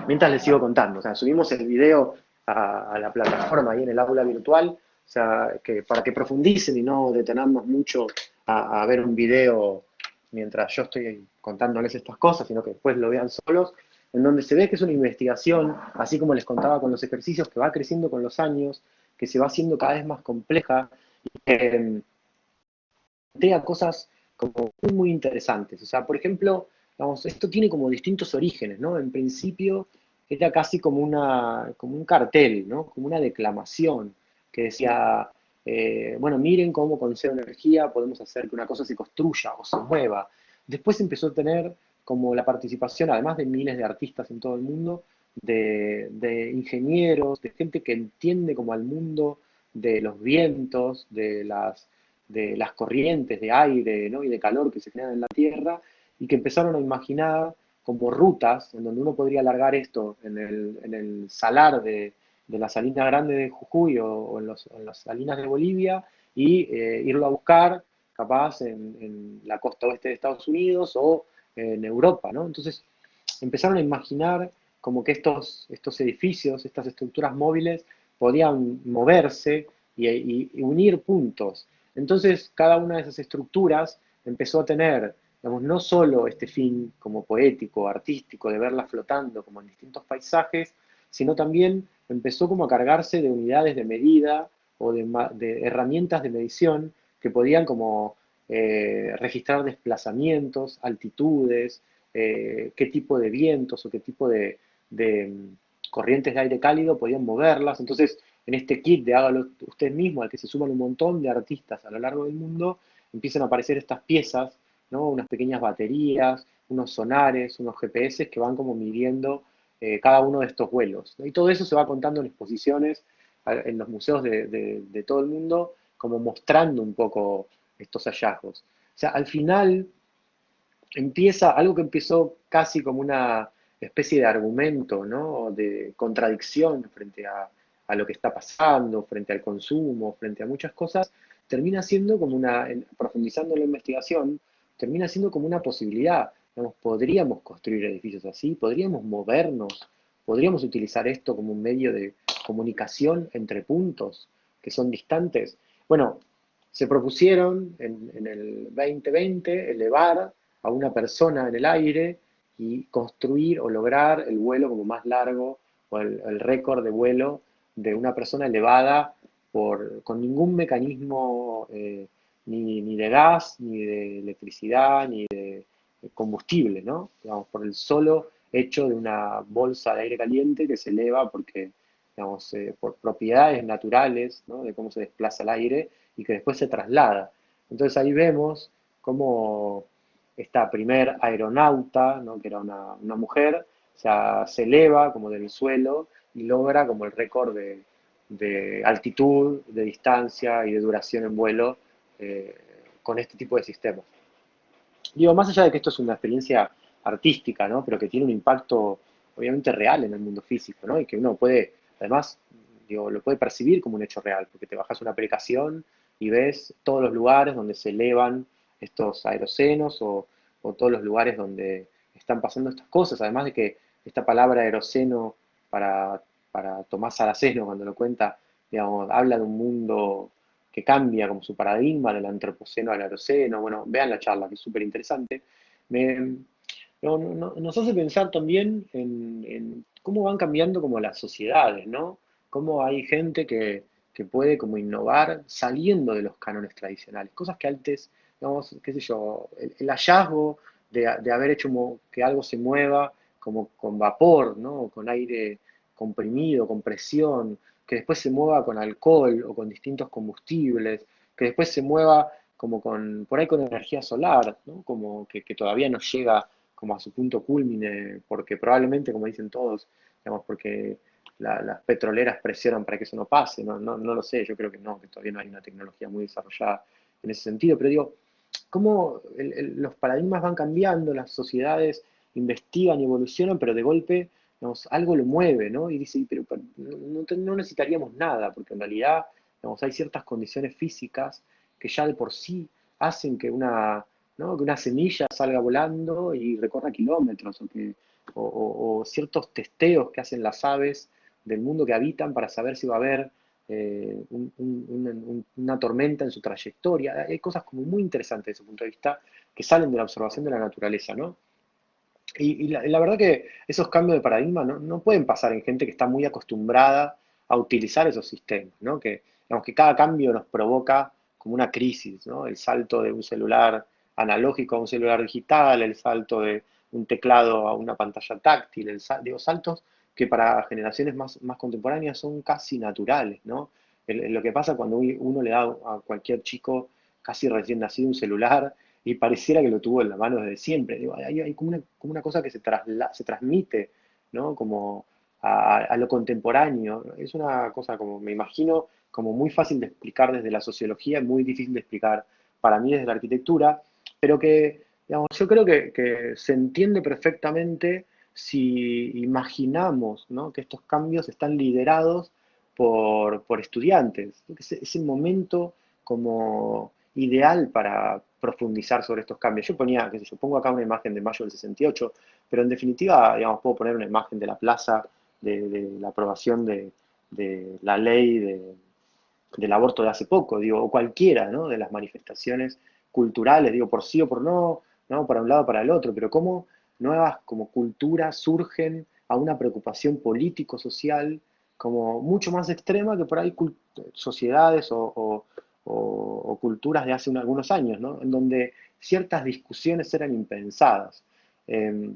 Mientras les sigo contando, o sea, subimos el video a la plataforma ahí en el aula virtual, o sea, que para que profundicen y no detenernos mucho a ver un video mientras yo estoy contándoles estas cosas, sino que después lo vean solos, en donde se ve que es una investigación, así como les contaba con los ejercicios, que va creciendo con los años, que se va haciendo cada vez más compleja, y que plantea cosas como muy interesantes. O sea, por ejemplo, vamos, esto tiene como distintos orígenes, ¿no? En principio era casi como un cartel, ¿no? Como una declamación que decía, bueno, miren cómo con cero energía podemos hacer que una cosa se construya o se mueva. Después empezó a tener como la participación, además de miles de artistas en todo el mundo, de ingenieros, de gente que entiende como al mundo de los vientos, de las corrientes de aire, ¿no? y de calor que se generan en la Tierra, y que empezaron a imaginar como rutas en donde uno podría alargar esto en el salar de la Salina Grande de Jujuy o en las salinas de Bolivia y irlo a buscar capaz en la costa oeste de Estados Unidos o en Europa, ¿no? Entonces empezaron a imaginar como que estos edificios, estas estructuras móviles podían moverse y unir puntos. Entonces, cada una de esas estructuras empezó a tener digamos, no solo este fin como poético, artístico, de verla flotando como en distintos paisajes, sino también empezó como a cargarse de unidades de medida o de herramientas de medición que podían como registrar desplazamientos, altitudes, qué tipo de vientos o qué tipo de corrientes de aire cálido podían moverlas. Entonces, en este kit de hágalo usted mismo, al que se suman un montón de artistas a lo largo del mundo, empiezan a aparecer estas piezas, ¿no? Unas pequeñas baterías, unos sonares, unos GPS que van como midiendo cada uno de estos vuelos, ¿no? Y todo eso se va contando en exposiciones en los museos de todo el mundo, como mostrando un poco estos hallazgos. O sea, al final empieza algo que empezó casi como una especie de argumento, ¿no? De contradicción frente a lo que está pasando, frente al consumo, frente a muchas cosas, termina siendo como profundizando en la investigación, termina siendo como una posibilidad. Digamos, podríamos construir edificios así, podríamos movernos, podríamos utilizar esto como un medio de comunicación entre puntos que son distantes. Bueno, se propusieron en el 2020 elevar a una persona en el aire y construir o lograr el vuelo como más largo o el récord de vuelo de una persona elevada con ningún mecanismo ni de gas, ni de electricidad, ni de combustible, ¿no? Digamos, por el solo hecho de una bolsa de aire caliente que se eleva porque, digamos, por propiedades naturales, ¿no? De cómo se desplaza el aire y que después se traslada. Entonces ahí vemos cómo esta primer aeronauta, ¿no? Que era una mujer, o sea, se eleva como del suelo y logra como el récord de altitud, de distancia y de duración en vuelo eh, con este tipo de sistemas. Digo, más allá de que esto es una experiencia artística, ¿no? Pero que tiene un impacto obviamente real en el mundo físico, ¿no? Y que uno puede, además, digo, lo puede percibir como un hecho real, porque te bajas una aplicación y ves todos los lugares donde se elevan estos aerocenos o todos los lugares donde están pasando estas cosas, además de que esta palabra aeroceno para, para Tomás Saraceno cuando lo cuenta, digamos, habla de un mundo que cambia como su paradigma del antropoceno al aeroceno. Bueno, vean la charla, que es súper interesante. Nos hace pensar también en cómo van cambiando como las sociedades, ¿no? Cómo hay gente que puede como innovar saliendo de los cánones tradicionales, cosas que antes, digamos, qué sé yo, el hallazgo de haber hecho que algo se mueva como con vapor, ¿no? Con aire comprimido, con presión, que después se mueva con alcohol o con distintos combustibles, que después se mueva como por ahí con energía solar, ¿no? Como que todavía no llega como a su punto culmine, porque probablemente, como dicen todos, digamos, porque las petroleras presionan para que eso no pase, no lo sé, yo creo que no, que todavía no hay una tecnología muy desarrollada en ese sentido, pero digo, cómo los paradigmas van cambiando, las sociedades investigan y evolucionan, pero de golpe, digamos, algo lo mueve, ¿no? Y dice, pero no necesitaríamos nada, porque en realidad, digamos, hay ciertas condiciones físicas que ya de por sí hacen que ¿no? Que una semilla salga volando y recorra kilómetros, o ciertos testeos que hacen las aves del mundo que habitan para saber si va a haber una tormenta en su trayectoria. Hay cosas como muy interesantes desde ese punto de vista que salen de la observación de la naturaleza, ¿no? Y la verdad que esos cambios de paradigma no pueden pasar en gente que está muy acostumbrada a utilizar esos sistemas, ¿no? Digamos, que cada cambio nos provoca como una crisis, ¿no? El salto de un celular analógico a un celular digital, el salto de un teclado a una pantalla táctil, digo, saltos que para generaciones más contemporáneas son casi naturales, ¿no? Lo que pasa cuando uno le da a cualquier chico casi recién nacido un celular y pareciera que lo tuvo en la mano desde siempre. Digo, hay como una cosa que se transmite, ¿no? Como a lo contemporáneo. Es una cosa como, me imagino, como muy fácil de explicar desde la sociología, muy difícil de explicar para mí desde la arquitectura, pero que, digamos, yo creo que se entiende perfectamente si imaginamos, ¿no? Que estos cambios están liderados por estudiantes. Ese momento como ideal para profundizar sobre estos cambios. Yo ponía, qué sé yo, pongo acá una imagen de mayo del 68, pero en definitiva, digamos, puedo poner una imagen de la plaza de la aprobación de la ley del aborto de hace poco, digo, o cualquiera, ¿no? De las manifestaciones culturales, digo, por sí o por no, ¿no? Para un lado, para el otro, pero cómo nuevas como culturas surgen a una preocupación político-social como mucho más extrema que por ahí sociedades o culturas de hace algunos años, ¿no? En donde ciertas discusiones eran impensadas. Eh,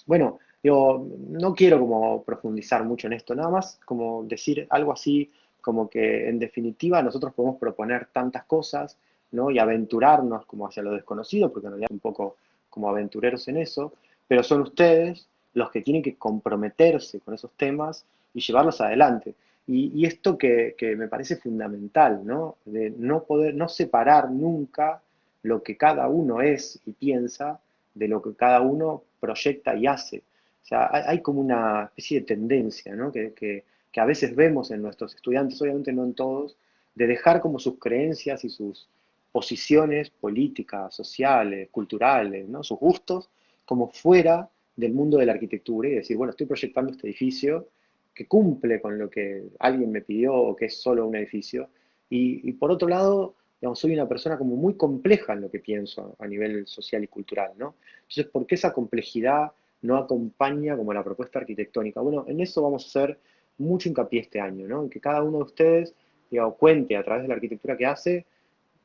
bueno, digo, no quiero como profundizar mucho en esto, nada más como decir algo así, como que en definitiva nosotros podemos proponer tantas cosas, ¿no? Y aventurarnos como hacia lo desconocido, porque en realidad un poco como aventureros en eso, pero son ustedes los que tienen que comprometerse con esos temas y llevarlos adelante. Y esto que me parece fundamental, ¿no? De no poder, no separar nunca lo que cada uno es y piensa de lo que cada uno proyecta y hace. O sea, hay como una especie de tendencia, ¿no? Que a veces vemos en nuestros estudiantes, obviamente no en todos, de dejar como sus creencias y sus posiciones políticas, sociales, culturales, ¿no? Sus gustos, como fuera del mundo de la arquitectura y decir, bueno, estoy proyectando este edificio que cumple con lo que alguien me pidió o que es solo un edificio. Y por otro lado, digamos, soy una persona como muy compleja en lo que pienso a nivel social y cultural, ¿no? Entonces, ¿por qué esa complejidad no acompaña como la propuesta arquitectónica? Bueno, en eso vamos a hacer mucho hincapié este año, ¿no? En que cada uno de ustedes, digamos, cuente a través de la arquitectura que hace,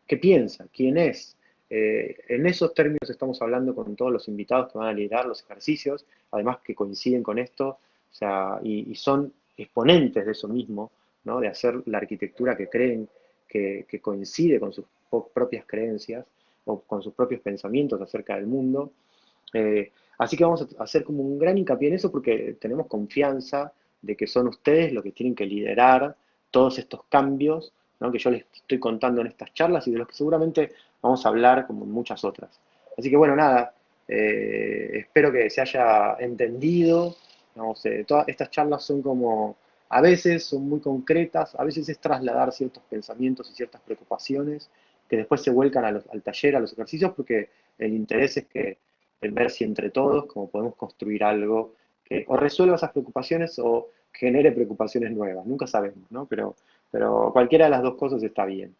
qué piensa, quién es. En esos términos estamos hablando con todos los invitados que van a liderar los ejercicios, además que coinciden con esto, o sea, y son exponentes de eso mismo, ¿no? De hacer la arquitectura que creen que coincide con sus propias creencias o con sus propios pensamientos acerca del mundo. Así que vamos a hacer como un gran hincapié en eso porque tenemos confianza de que son ustedes los que tienen que liderar todos estos cambios, ¿no? Que yo les estoy contando en estas charlas y de los que seguramente vamos a hablar como en muchas otras. Así que bueno, nada, espero que se haya entendido. Digamos, todas estas charlas son como, a veces son muy concretas, a veces es trasladar ciertos pensamientos y ciertas preocupaciones que después se vuelcan al taller, a los ejercicios, porque el interés es que el ver si entre todos como podemos construir algo que o resuelva esas preocupaciones o genere preocupaciones nuevas. Nunca sabemos, ¿no? Pero cualquiera de las dos cosas está bien.